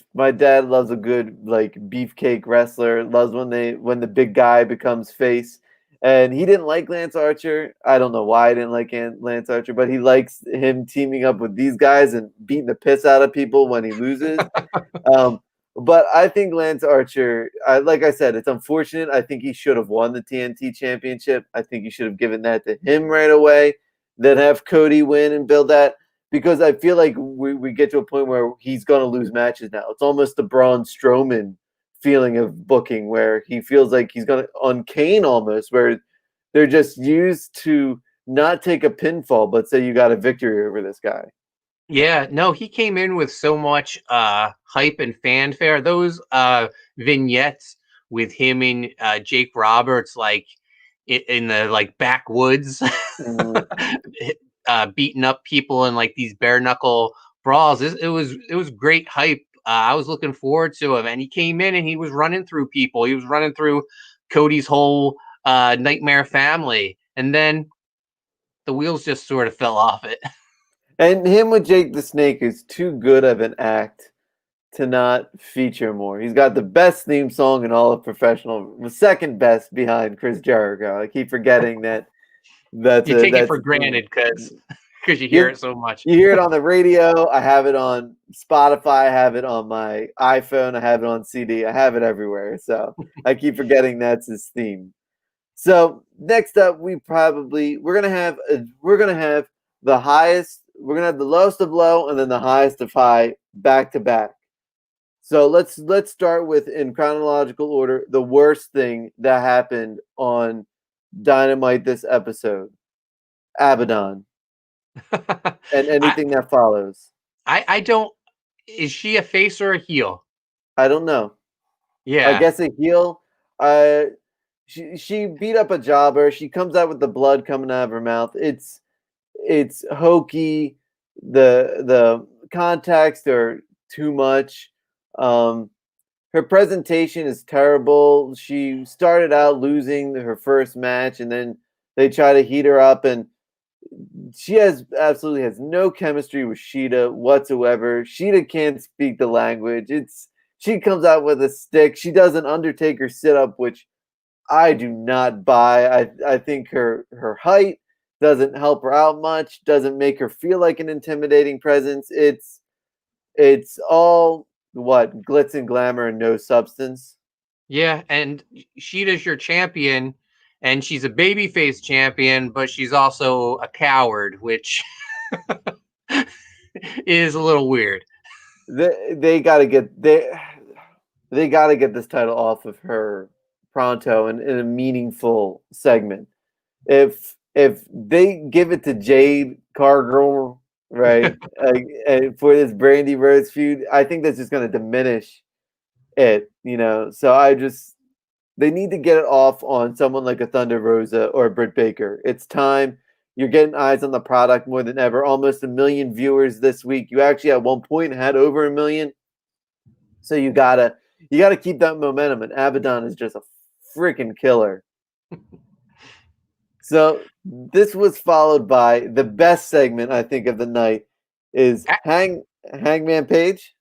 S2: like beefcake wrestler. Loves when the big guy becomes face. And he didn't like Lance Archer. I don't know why I didn't like Lance Archer, but he likes him teaming up with these guys and beating the piss out of people when he loses. But I think Lance Archer, like I said, it's unfortunate. I think he should have won the TNT championship. I think you should have given that to him right away, then have Cody win and build that, because I feel like we get to a point where he's going to lose matches now. It's almost the Braun Strowman feeling of booking, where he feels like he's going to, on Kane almost, where they're just used to not take a pinfall, but say you got a victory over this guy.
S1: Yeah, no, he came in with so much hype and fanfare. Those vignettes with him and Jake Roberts, like in the like backwoods, beating up people in like these bare knuckle brawls. It was great hype. I was looking forward to him, and he came in and he was running through people. He was running through Cody's whole nightmare family, and then the wheels just sort of fell off it.
S2: And him with Jake the Snake is too good of an act to not feature more. He's got the best theme song in all of professional, the second best behind Chris Jericho. I keep forgetting that.
S1: You take it for granted because you hear it so much.
S2: You hear it on the radio. I have it on Spotify. I have it on my iPhone. I have it on CD. I have it everywhere. So I keep forgetting that's his theme. So next up, we're gonna have the highest. We're gonna have the lowest of low and then the highest of high back to back. So let's start with, in chronological order, the worst thing that happened on Dynamite this episode. Abaddon. And anything that follows.
S1: I don't. Is she a face or a heel?
S2: I don't know.
S1: Yeah,
S2: I guess a heel. She beat up a jobber. She comes out with the blood coming out of her mouth. It's hokey. The contacts are too much. Her presentation is terrible. She started out losing her first match, and then they try to heat her up, and she absolutely has no chemistry with Sheeta whatsoever. Sheeta can't speak the language. She comes out with a stick. She does an Undertaker sit-up, which I do not buy. I think her height doesn't help her out much, doesn't make her feel like an intimidating presence. It's all what, glitz and glamour and no substance.
S1: yeah, and Sheeta's your champion, and she's a babyface champion, but she's also a coward, which is a little weird.
S2: They got to get they got to get this title off of her pronto in a meaningful segment. If they give it to Jade Cargill, right, for this Brandy Rhodes feud, I think that's just going to diminish it, So they need to get it off on someone like a Thunder Rosa or a Britt Baker. It's time. You're getting eyes on the product more than ever. Almost 1 million viewers this week. You actually at one point had over 1 million. So you gotta keep that momentum. And Abaddon is just a freaking killer. So this was followed by the best segment, I think, of the night is Hangman Page.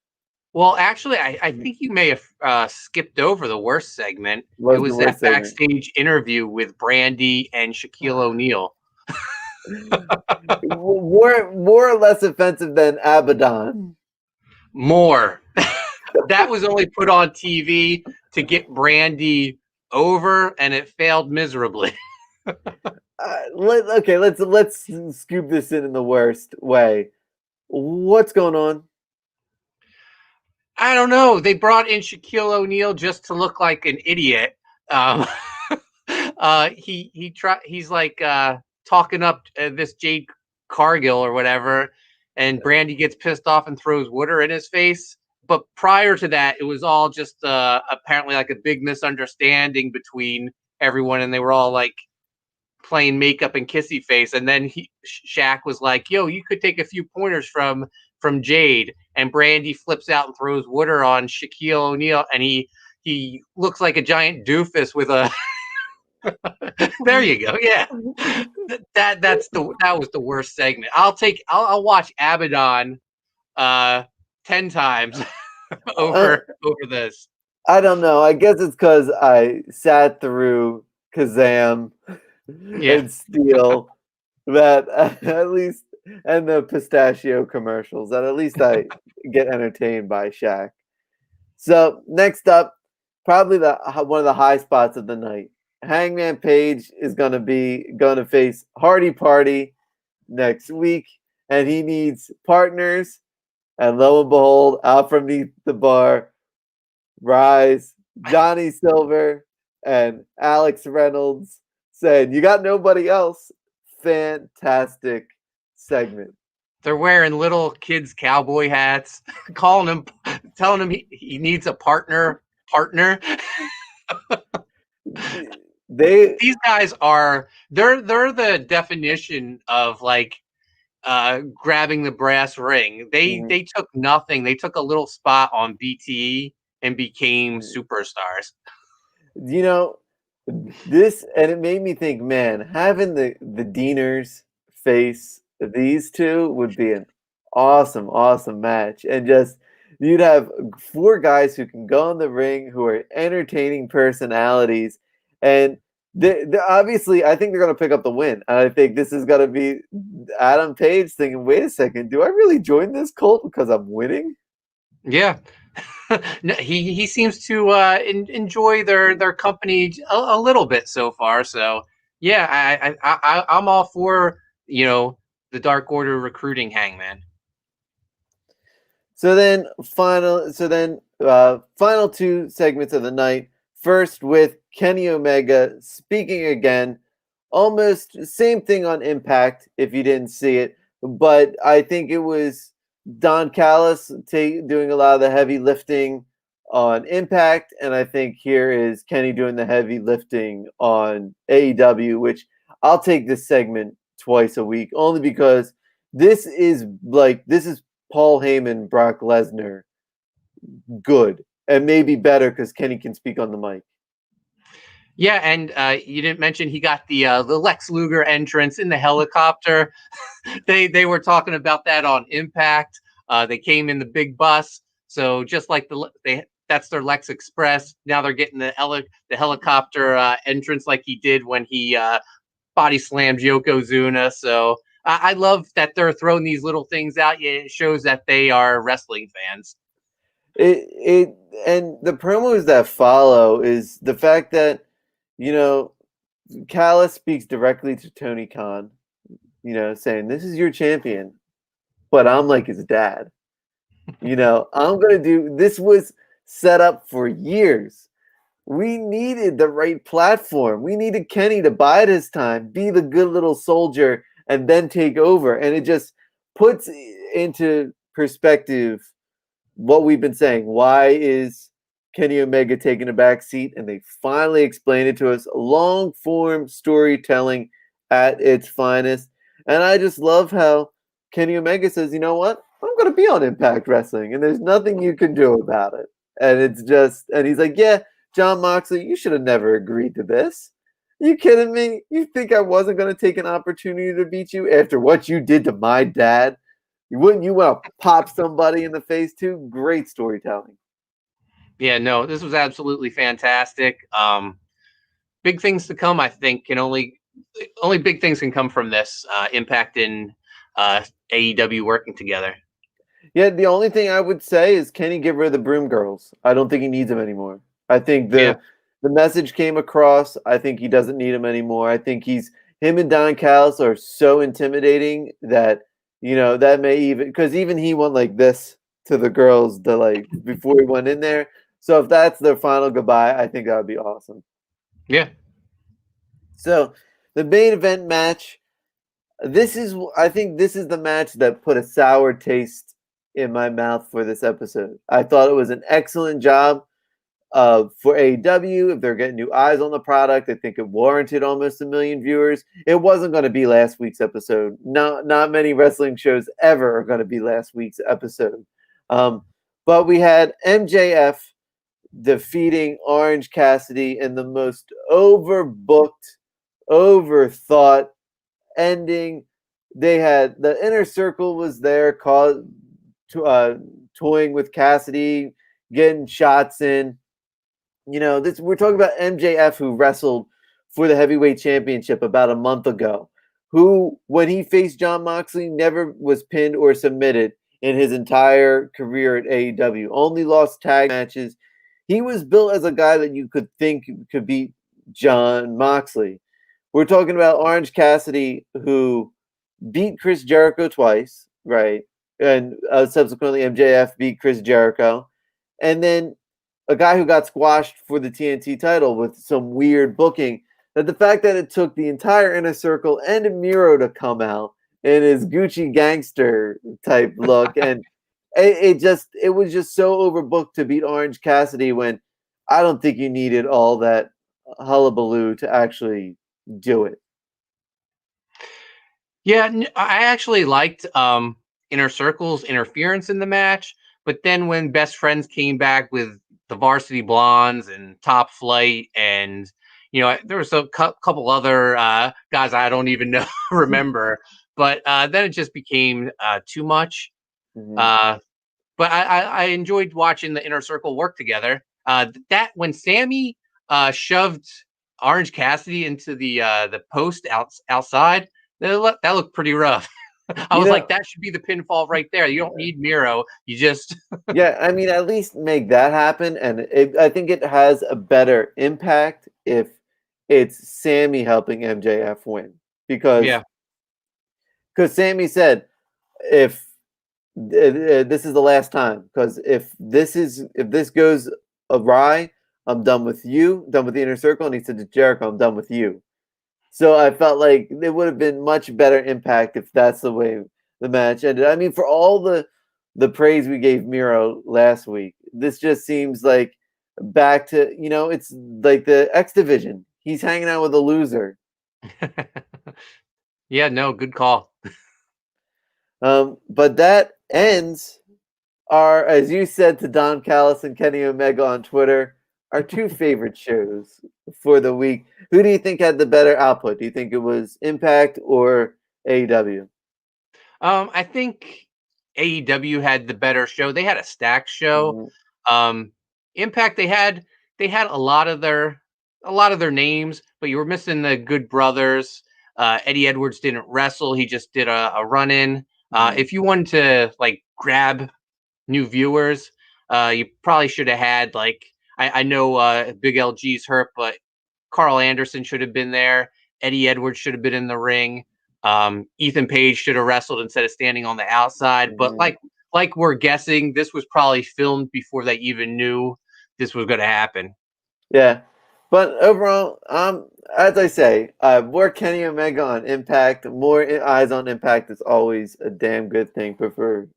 S1: Well, actually, I think you may have skipped over the worst segment. It was that backstage interview with Brandy and Shaquille O'Neal.
S2: more or less offensive than Abaddon.
S1: More. That was only put on TV to get Brandy over, and it failed miserably.
S2: Let's scoop this in the worst way. What's going on?
S1: I don't know. They brought in Shaquille O'Neal just to look like an idiot. Um, he's like talking up this Jade Cargill or whatever, and Brandy gets pissed off and throws water in his face. But prior to that, it was all just apparently like a big misunderstanding between everyone, and they were all like playing makeup and kissy face. And then Shaq was like, "Yo, you could take a few pointers from Jade." And Brandy flips out and throws water on Shaquille O'Neal, and he looks like a giant doofus with a. There you go. Yeah, that was the worst segment. I'll watch Abaddon 10 times
S2: Uh,
S1: over this.
S2: I don't know. I guess it's because I sat through Kazam
S1: Yeah.
S2: and Steel that at least, and the pistachio commercials, that at least I get entertained by Shaq. So next up, probably one of the high spots of the night. Hangman Page is going to face Hardy Party next week, and he needs partners. And lo and behold, out from the bar, rise Johnny Silver and Alex Reynolds saying, "You got nobody else." Fantastic segment.
S1: They're wearing little kids' cowboy hats, telling him he needs a partner.
S2: They
S1: These guys they're the definition of like grabbing the brass ring. They took nothing. They took a little spot on BTE and became superstars.
S2: you know this, and it made me think, man, having the Deaners face these two would be an awesome match. And just you'd have four guys who can go in the ring, who are entertaining personalities, and they obviously, I think they're going to pick up the win. And I think this is going to be Adam Page thinking, wait a second, do I really join this cult because I'm winning?
S1: Yeah. No, he seems to enjoy their company a little bit so far. So yeah, I'm all for the Dark Order recruiting Hangman.
S2: So then, final two segments of the night. First with Kenny Omega speaking again, almost same thing on Impact if you didn't see it, but I think it was Don Callis doing a lot of the heavy lifting on Impact, and I think here is Kenny doing the heavy lifting on AEW, which I'll take this segment twice a week only because this is Paul Heyman, Brock Lesnar, good, and maybe better because Kenny can speak on the mic.
S1: Yeah, and you didn't mention he got the Lex Luger entrance in the helicopter. They were talking about that on Impact. They came in the big bus, so just like that's their Lex Express. Now they're getting the helicopter entrance like he did when he body slammed Yokozuna. So I love that they're throwing these little things out. It shows that they are wrestling fans.
S2: And the promos that follow is the fact that Callis speaks directly to Tony Khan, saying, "This is your champion, but I'm like his dad. I'm gonna do this." Was set up for years. We needed the right platform. We needed Kenny to bide his time, be the good little soldier, and then take over. And it just puts into perspective what we've been saying. Why is Kenny Omega taking a back seat? And they finally explained it to us. Long form storytelling at its finest. And I just love how Kenny Omega says, "You know what? I'm going to be on Impact Wrestling, and there's nothing you can do about it." And and he's like, "Yeah, John Moxley, you should have never agreed to this. You kidding me? You think I wasn't going to take an opportunity to beat you after what you did to my dad? Wouldn't you want to pop somebody in the face too?" Great storytelling.
S1: Yeah, no, this was absolutely fantastic. Big things to come. I think can only big things can come from this Impact and AEW working together.
S2: Yeah, the only thing I would say is, can he get rid of the Broom Girls? I don't think he needs them anymore. I think the message came across. I think he doesn't need them anymore. I think him and Don Callis are so intimidating that that may even, because even he went like this to the girls before he went in there. So if that's their final goodbye, I think that would be awesome.
S1: Yeah.
S2: So the main event match, I think this is the match that put a sour taste in my mouth for this episode. I thought it was an excellent job for AEW. If they're getting new eyes on the product, I think it warranted almost 1 million viewers. It wasn't going to be last week's episode. Not many wrestling shows ever are going to be last week's episode. But we had MJF defeating Orange Cassidy in the most overbooked, overthought ending. They had the Inner Circle was there, toying with Cassidy, getting shots in. We're talking about MJF, who wrestled for the heavyweight championship about a month ago, who, when he faced Jon Moxley, never was pinned or submitted in his entire career at AEW. Only lost tag matches. He was built as a guy that you could think could beat Jon Moxley. We're talking about Orange Cassidy, who beat Chris Jericho twice, right? And subsequently MJF beat Chris Jericho. And then a guy who got squashed for the TNT title with some weird booking. That the fact that it took the entire Inner Circle and Miro to come out in his Gucci gangster type look, and it was just so overbooked to beat Orange Cassidy when I don't think you needed all that hullabaloo to actually do it.
S1: Yeah, I actually liked Inner Circle's interference in the match, but then when Best Friends came back with the Varsity Blondes and Top Flight, and there was a couple other guys I don't even remember, but then it just became too much.
S2: Mm-hmm.
S1: But I enjoyed watching the Inner Circle work together. That when Sammy shoved Orange Cassidy into the post outside, that looked pretty rough. I was like, that should be the pinfall right there. You don't need Miro. You just
S2: yeah, I mean, at least make that happen, and I think it has a better impact if it's Sammy helping MJF win, because Sammy said if this is the last time, because if this goes awry, I'm done with you, done with the Inner Circle, and he said to Jericho, I'm done with you. So I felt like it would have been much better impact if that's the way the match ended. I mean, for all the praise we gave Miro last week, this just seems like back to, it's like the X Division. He's hanging out with a loser.
S1: Yeah, no, good call.
S2: But that ends as you said to Don Callis and Kenny Omega on Twitter, our two favorite shows for the week. Who do you think had the better output? Do you think it was Impact or AEW?
S1: I think AEW had the better show. They had a stacked show.
S2: Mm-hmm.
S1: Impact, they had a lot of their names, but you were missing the Good Brothers. Eddie Edwards didn't wrestle; he just did a run in.
S2: Mm-hmm.
S1: If you wanted to grab new viewers, you probably should have had I know Big LG's hurt, but Carl Anderson should have been there. Eddie Edwards should have been in the ring. Ethan Page should have wrestled instead of standing on the outside.
S2: Mm-hmm.
S1: But like we're guessing, this was probably filmed before they even knew this was going to happen.
S2: Yeah, but overall, as I say, more Kenny Omega on Impact, more eyes on Impact is always a damn good thing for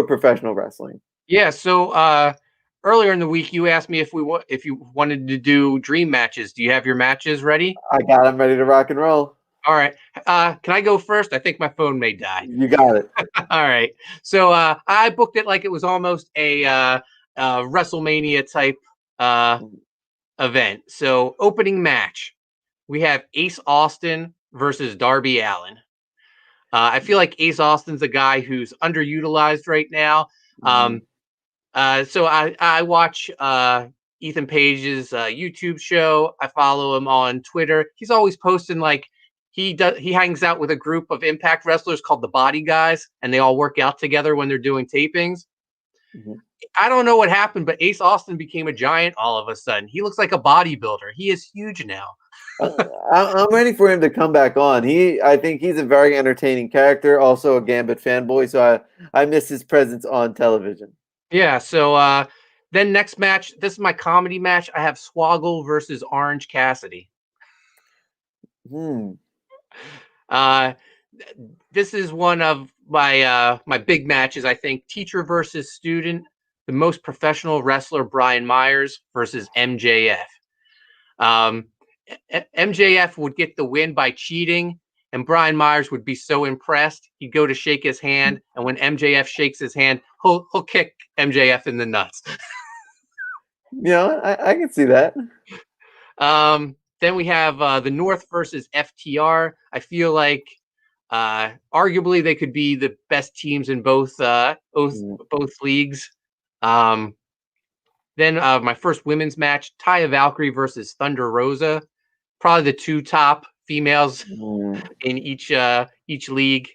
S2: professional wrestling.
S1: Yeah. So earlier in the week, you asked me if you wanted to do dream matches. Do you have your matches ready?
S2: I got them ready to rock and roll.
S1: All right. Can I go first? I think my phone may die.
S2: You got it.
S1: All right. So I booked it like it was almost a WrestleMania type event. So opening match, we have Ace Austin versus Darby Allin. I feel like Ace Austin's a guy who's underutilized right now. So I watch Ethan Page's YouTube show. I follow him on Twitter. He's always posting he hangs out with a group of Impact wrestlers called the Body Guys, and they all work out together when they're doing tapings. Mm-hmm. I don't know what happened, but Ace Austin became a giant all of a sudden. He looks like a bodybuilder. He is huge now.
S2: I'm ready for him to come back on. I think he's a very entertaining character, also a Gambit fanboy, so I miss his presence on television.
S1: Yeah. So then next match, this is my comedy match. I have Swoggle versus Orange Cassidy.
S2: Hmm.
S1: Uh, this is one of my big matches. I think teacher versus student, the most professional wrestler Brian Myers versus MJF. Um, MJF would get the win by cheating, and Brian Myers would be so impressed. He'd go to shake his hand, and when MJF shakes his hand, he'll kick MJF in the nuts.
S2: I can see that.
S1: Then we have the North versus FTR. I feel like arguably they could be the best teams in
S2: Mm.
S1: both leagues. Um, then my first women's match, Taya Valkyrie versus Thunder Rosa, probably the two top females
S2: Mm.
S1: in each league.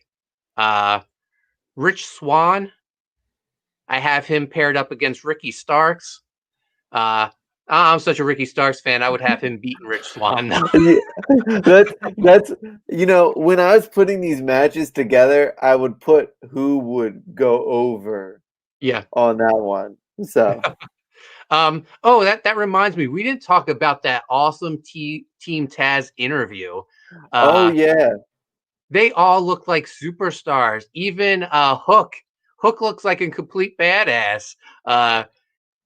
S1: Uh, Rich Swan, I have him paired up against Ricky Starks. Uh, I'm such a Ricky Starks fan. I would have him beating Rich Swan.
S2: Yeah, that's when I was putting these matches together, I would put who would go over
S1: Yeah.
S2: on that one. So,
S1: Oh, that reminds me. We didn't talk about that awesome Team Taz interview.
S2: oh
S1: Uh,
S2: yeah.
S1: they all look like superstars. Even Hook. Hook looks like a complete badass.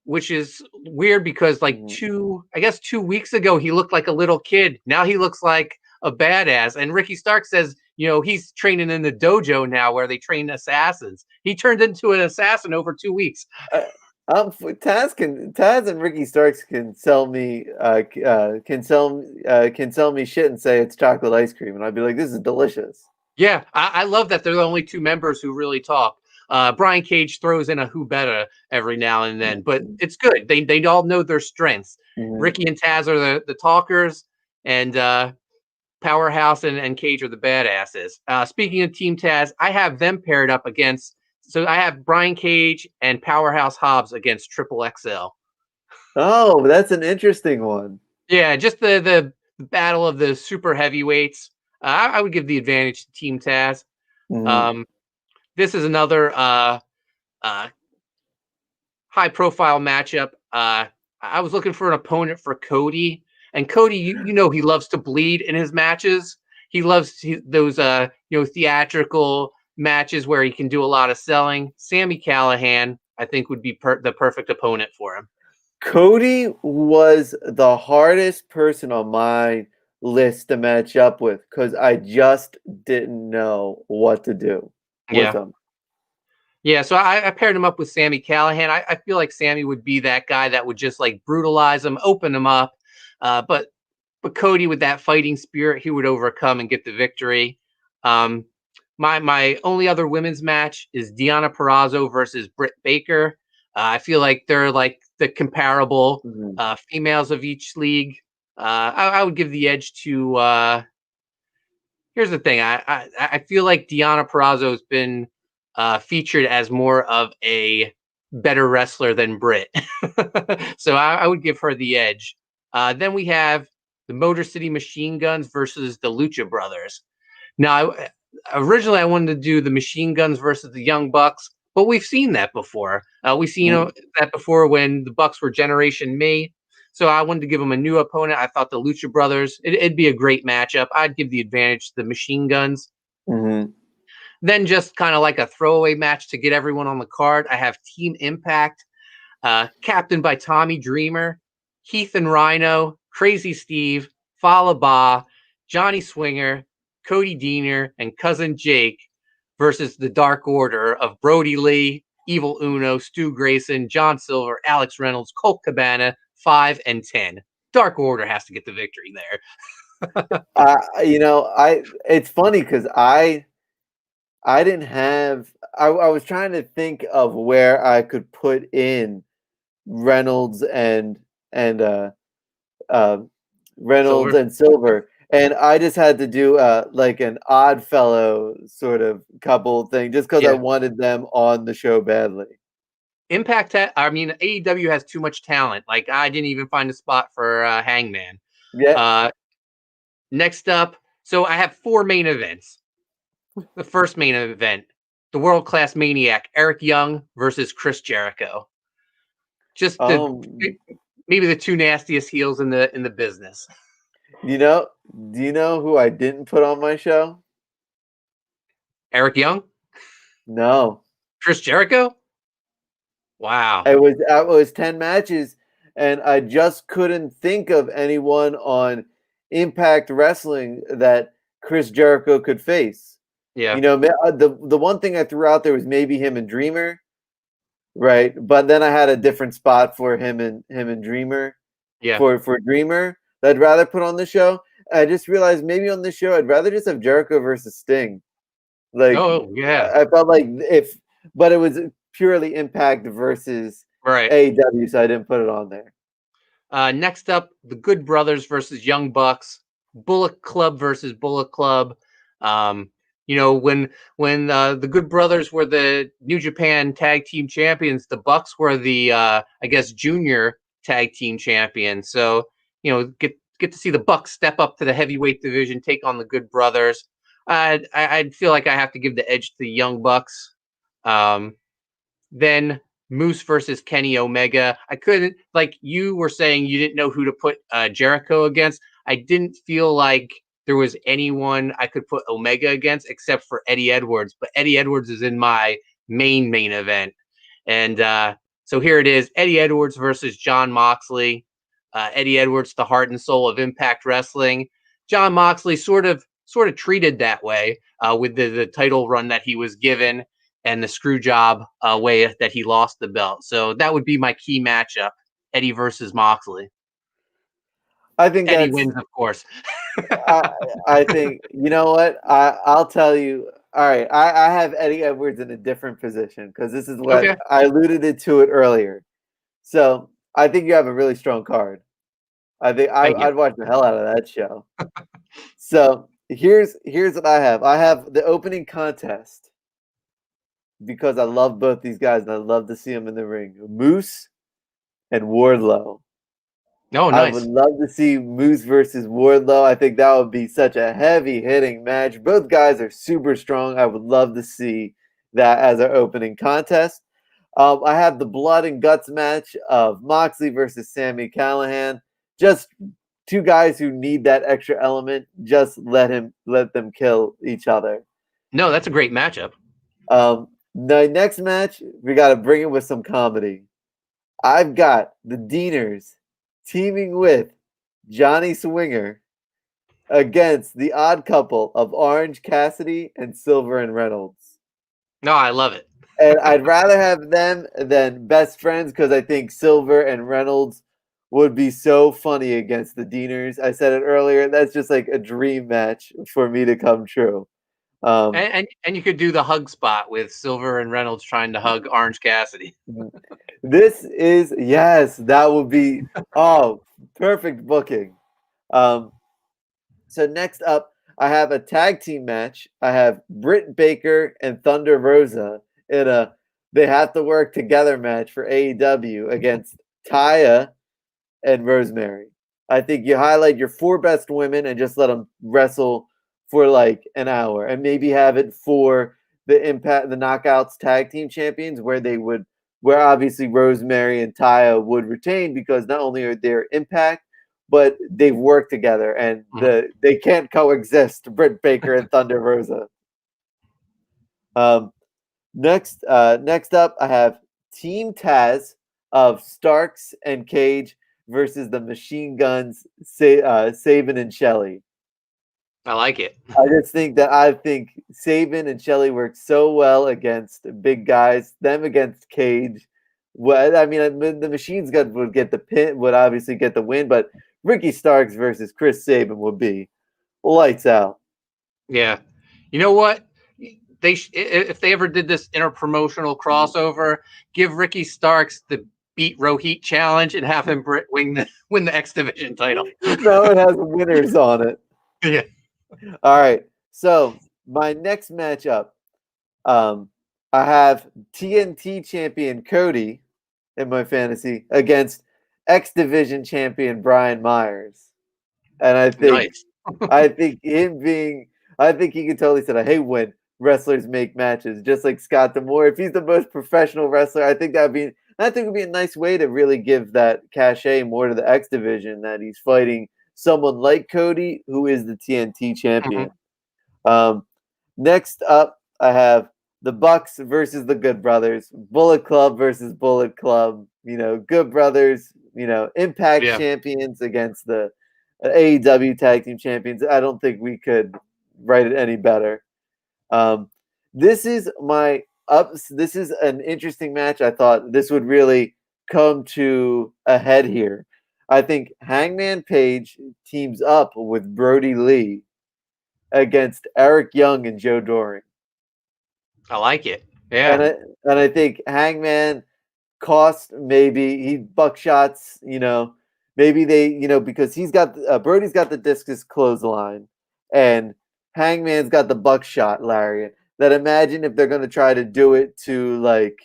S1: Which is weird because like
S2: Mhm.
S1: I guess 2 weeks ago he looked like a little kid. Now he looks like a badass. And Ricky Stark says, he's training in the dojo now where they train assassins. He turned into an assassin over 2 weeks.
S2: Uh, Taz and Ricky Starks can sell me can sell me shit and say it's chocolate ice cream, and I'd be like, this is delicious.
S1: Yeah, I love that they're the only two members who really talk. Brian Cage throws in a who better every now and then, but it's good. They all know their strengths.
S2: Mhm.
S1: Ricky and Taz are the talkers, and Powerhouse and Cage are the badasses. Speaking of Team Taz, I have them paired up against. So I have Brian Cage and Powerhouse Hobbs against Triple XL.
S2: Oh, that's an interesting one.
S1: Yeah, just the battle of the super heavyweights. I would give the advantage to Team Taz.
S2: Mhm.
S1: Um, this is another uh, high profile matchup. I was looking for an opponent for Cody, and Cody, he loves to bleed in his matches. He loves those theatrical matches where he can do a lot of selling. Sammy Callahan, I think, would be the perfect opponent for him.
S2: Cody was the hardest person on my list to match up with because I just didn't know what to do with
S1: Yeah.
S2: him.
S1: Yeah, so I paired him up with Sammy Callahan. I feel like Sammy would be that guy that would just like brutalize him, open him up. But Cody with that fighting spirit, he would overcome and get the victory. Um, my only other women's match is Deonna Purrazzo versus Britt Baker. I feel like they're like the comparable
S2: Mhm.
S1: females of each league. I would give the edge to. Here's the thing. I feel like Deonna Purrazzo has been featured as more of a better wrestler than Britt, so I would give her the edge. Then we have the Motor City Machine Guns versus the Lucha Brothers. Now, originally I wanted to do the Machine Guns versus the Young Bucks, but we've seen that before. We've seen
S2: Mhm.
S1: that before when the Bucks were Generation Me. So I wanted to give them a new opponent. I thought the Lucha Brothers, it'd be a great matchup. I'd give the advantage to the Machine Guns.
S2: Mhm.
S1: Then just kind of like a throwaway match to get everyone on the card, I have Team Impact, captained by Tommy Dreamer, Heath and Rhino, Crazy Steve, Falaba, Johnny Swinger, Cody Deaner, and Cousin Jake versus the Dark Order of Brody Lee, Evil Uno, Stu Grayson, John Silver, Alex Reynolds, Colt Cabana, 5 and 10. Dark Order has to get the victory there.
S2: I it's funny because I didn't have I was trying to think of where I could put in Reynolds and uh, Reynolds
S1: Silver.
S2: and Silver, and I just had to do like an Odd Fellow sort of couple thing just because I
S1: Yeah.
S2: wanted them on the show badly.
S1: AEW has too much talent. Like, I didn't even find a spot for Hangman.
S2: Yeah.
S1: Uh, Next up, so I have four main events. The first main event, the world-class maniac Eric Young versus Chris Jericho. Just the
S2: Um,
S1: maybe the two nastiest heels in the business.
S2: you know, do you know who I didn't put on my show?
S1: Eric Young,
S2: No.
S1: Chris Jericho. Wow.
S2: It was 10 matches, and I just couldn't think of anyone on Impact Wrestling that Chris Jericho could face.
S1: Yeah.
S2: The one thing I threw out there was maybe him and Dreamer, right? But then I had a different spot for him and Dreamer
S1: Yeah.
S2: for Dreamer that I'd rather put on the show. I just realized maybe on this show I'd rather just have Jericho versus Sting. Like
S1: Oh yeah.
S2: I felt like but it was purely Impact versus
S1: Right.
S2: AEW, so I didn't put it on there.
S1: Next up, the Good Brothers versus Young Bucks, Bullet Club versus Bullet Club. When the Good Brothers were the New Japan Tag Team Champions, the Bucks were the I guess Junior Tag Team Champions. So get to see the Bucks step up to the heavyweight division, take on the Good Brothers. I'd feel like I have to give the edge to the Young Bucks. Then Moose versus Kenny Omega. I couldn't, like you were saying, you didn't know who to put Jericho against. I didn't feel like there was anyone I could put Omega against except for Eddie Edwards. But Eddie Edwards is in my main event. And so here it is, Eddie Edwards versus Jon Moxley. Eddie Edwards, the heart and soul of Impact Wrestling. Jon Moxley sort of treated that way with the title run that he was given and the screw job way that he lost the belt. So that would be my key matchup, Eddie versus Moxley.
S2: I think
S1: Eddie wins, of course.
S2: I think, you know what? I'll tell you. All right, I have Eddie Edwards in a different position because this is what
S1: Okay.
S2: I alluded to it earlier. So I think you have a really strong card. I think
S1: Thank you.
S2: I'd watch the hell out of that show. So here's what I have. I have the opening contest because I love both these guys and I love to see them in the ring. Moose and Wardlow.
S1: Oh,
S2: I would
S1: nice.
S2: love to see Moose versus Wardlow. I think that would be such a heavy hitting match. Both guys are super strong. I would love to see that as our opening contest. I have the blood and guts match of Moxley versus Sami Callihan. Just two guys who need that extra element. Just let them kill each other.
S1: No, that's a great matchup.
S2: The next match, we got to bring it with some comedy. I've got the Deaners teaming with Johnny Swinger against the odd couple of Orange Cassidy and Silver and Reynolds.
S1: No, I love it.
S2: And I'd rather have them than best friends because I think Silver and Reynolds would be so funny against the Deaners. I said it earlier. That's just like a dream match for me to come true.
S1: And you could do the hug spot with Silver and Reynolds trying to hug Orange Cassidy.
S2: That would be perfect booking. So next up, I have a tag team match. I have Britt Baker and Thunder Rosa in a they have to work together match for AEW against Taya and Rosemary. I think you highlight your four best women and just let them wrestle for like an hour, and maybe have it for the Knockouts tag team champions, where obviously Rosemary and Taya would retain because not only are they Impact, but they've worked together and they can't coexist. Britt Baker and Thunder Rosa. Next up, I have Team Taz of Starks and Cage versus the Machine Guns, Sabin and Shelley.
S1: I like it.
S2: I think Sabin and Shelley work so well against big guys. Them against Cage. Well, I mean, the Machine Guns would get the pin, would obviously get the win, but Ricky Starks versus Chris Sabin would be lights out.
S1: Yeah. You know what? If they ever did this interpromotional crossover, give Ricky Starks the Beat Rohit challenge and have him win the X Division title.
S2: No, it has winners on it.
S1: Yeah.
S2: All right. So my next matchup, I have TNT champion Cody in my fantasy against X Division champion Brian Myers, and I think
S1: Nice.
S2: I think he could totally say, "Hey, when wrestlers make matches, just like Scott D'Amore. If he's the most professional wrestler, I think it would be a nice way to really give that cachet more to the X division, that he's fighting someone like Cody, who is the TNT champion. Um, Next up, I have the Bucks versus the Good Brothers, Bullet Club versus Bullet Club. Good Brothers, Impact
S1: Yeah.
S2: champions against the AEW Tag Team champions. I don't think we could write it any better. This is This is an interesting match. I thought this would really come to a head here. I think Hangman Page teams up with Brody Lee against Eric Young and Joe Doring.
S1: I like it. Yeah.
S2: And I think Hangman cost, maybe he buckshots, maybe they, because he's got Brody's got the discus clothesline and Hangman's got the buckshot lariat. That imagine if they're going to try to do it to like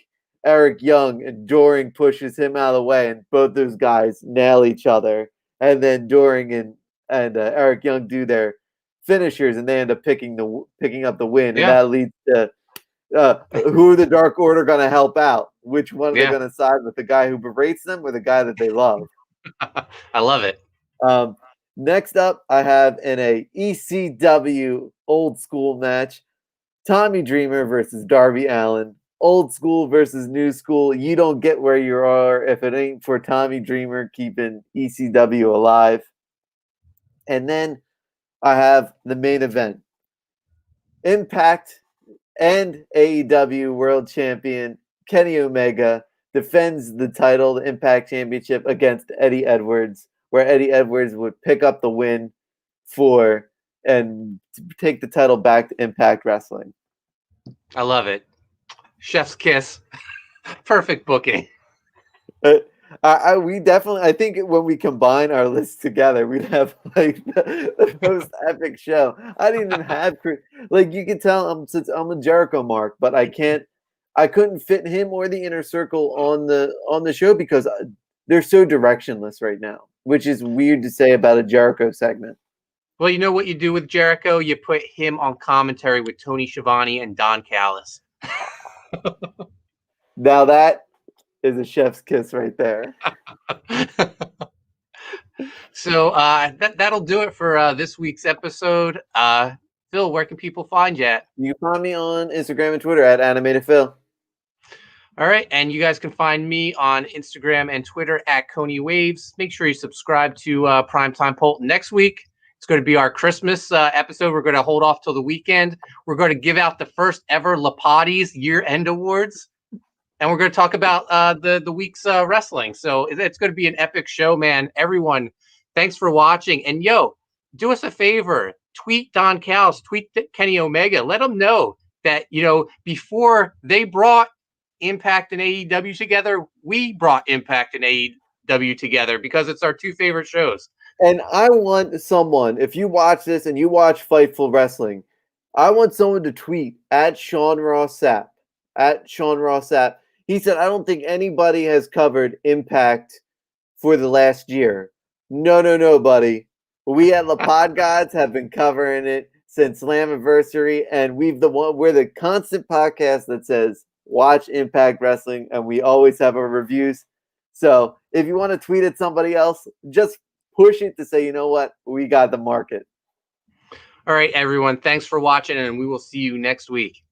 S2: Eric Young and Doring pushes him out of the way and both those guys nail each other, and then Doring and Eric Young do their finishers and they end up picking up the win, and
S1: Yeah.
S2: that leads to who the Dark Order going to help out? Which one are they going to side with? The guy who berates them or the guy that they love?
S1: I love it.
S2: Next up, I have in a ECW old school match, Tommy Dreamer versus Darby Allin. Old school versus new school. You don't get where you are if it ain't for Tommy Dreamer keeping ECW alive. And then I have the main event. Impact and AEW World Champion Kenny Omega defends the title, the Impact Championship, against Eddie Edwards, where Eddie Edwards would pick up the win and take the title back to Impact Wrestling.
S1: I love it. Chef's kiss. Perfect booking.
S2: I think when we combine our lists together, we'd have like the most epic show. I didn't even have like, you can tell I'm a Jericho mark, but I couldn't fit him or the Inner Circle on the show because they're so directionless right now, which is weird to say about a Jericho segment.
S1: Well, you know what you do with Jericho? You put him on commentary with Tony Schiavone and Don Callis.
S2: Now that is a chef's kiss right there.
S1: So that'll do it for this week's episode. Phil, where can people find you at?
S2: You can find me on Instagram and Twitter at AnimatedPhil.
S1: All right, and you guys can find me on Instagram and Twitter at Coney Waves. Make sure you subscribe to Primetime Poulton next week. It's going to be our Christmas episode. We're going to hold off till the weekend. We're going to give out the first ever Lapati's year-end awards. And we're going to talk about the week's wrestling. So it's going to be an epic show, man. Everyone, thanks for watching. And, do us a favor. Tweet Don Callis. Tweet Kenny Omega. Let them know that, before they brought Impact and AEW together, we brought Impact and AEW together because it's our two favorite shows.
S2: And I want someone, if you watch this and you watch Fightful Wrestling, I want someone to tweet at Sean Ross Sapp. At Sean Ross Sapp. He said, I don't think anybody has covered Impact for the last year. No, buddy. We at La Pod Gods have been covering it since Slammiversary, and we're the constant podcast that says watch Impact Wrestling, and we always have our reviews. So if you want to tweet at somebody else, just push it to say, you know what, we got the market.
S1: All right, everyone. Thanks for watching, and we will see you next week.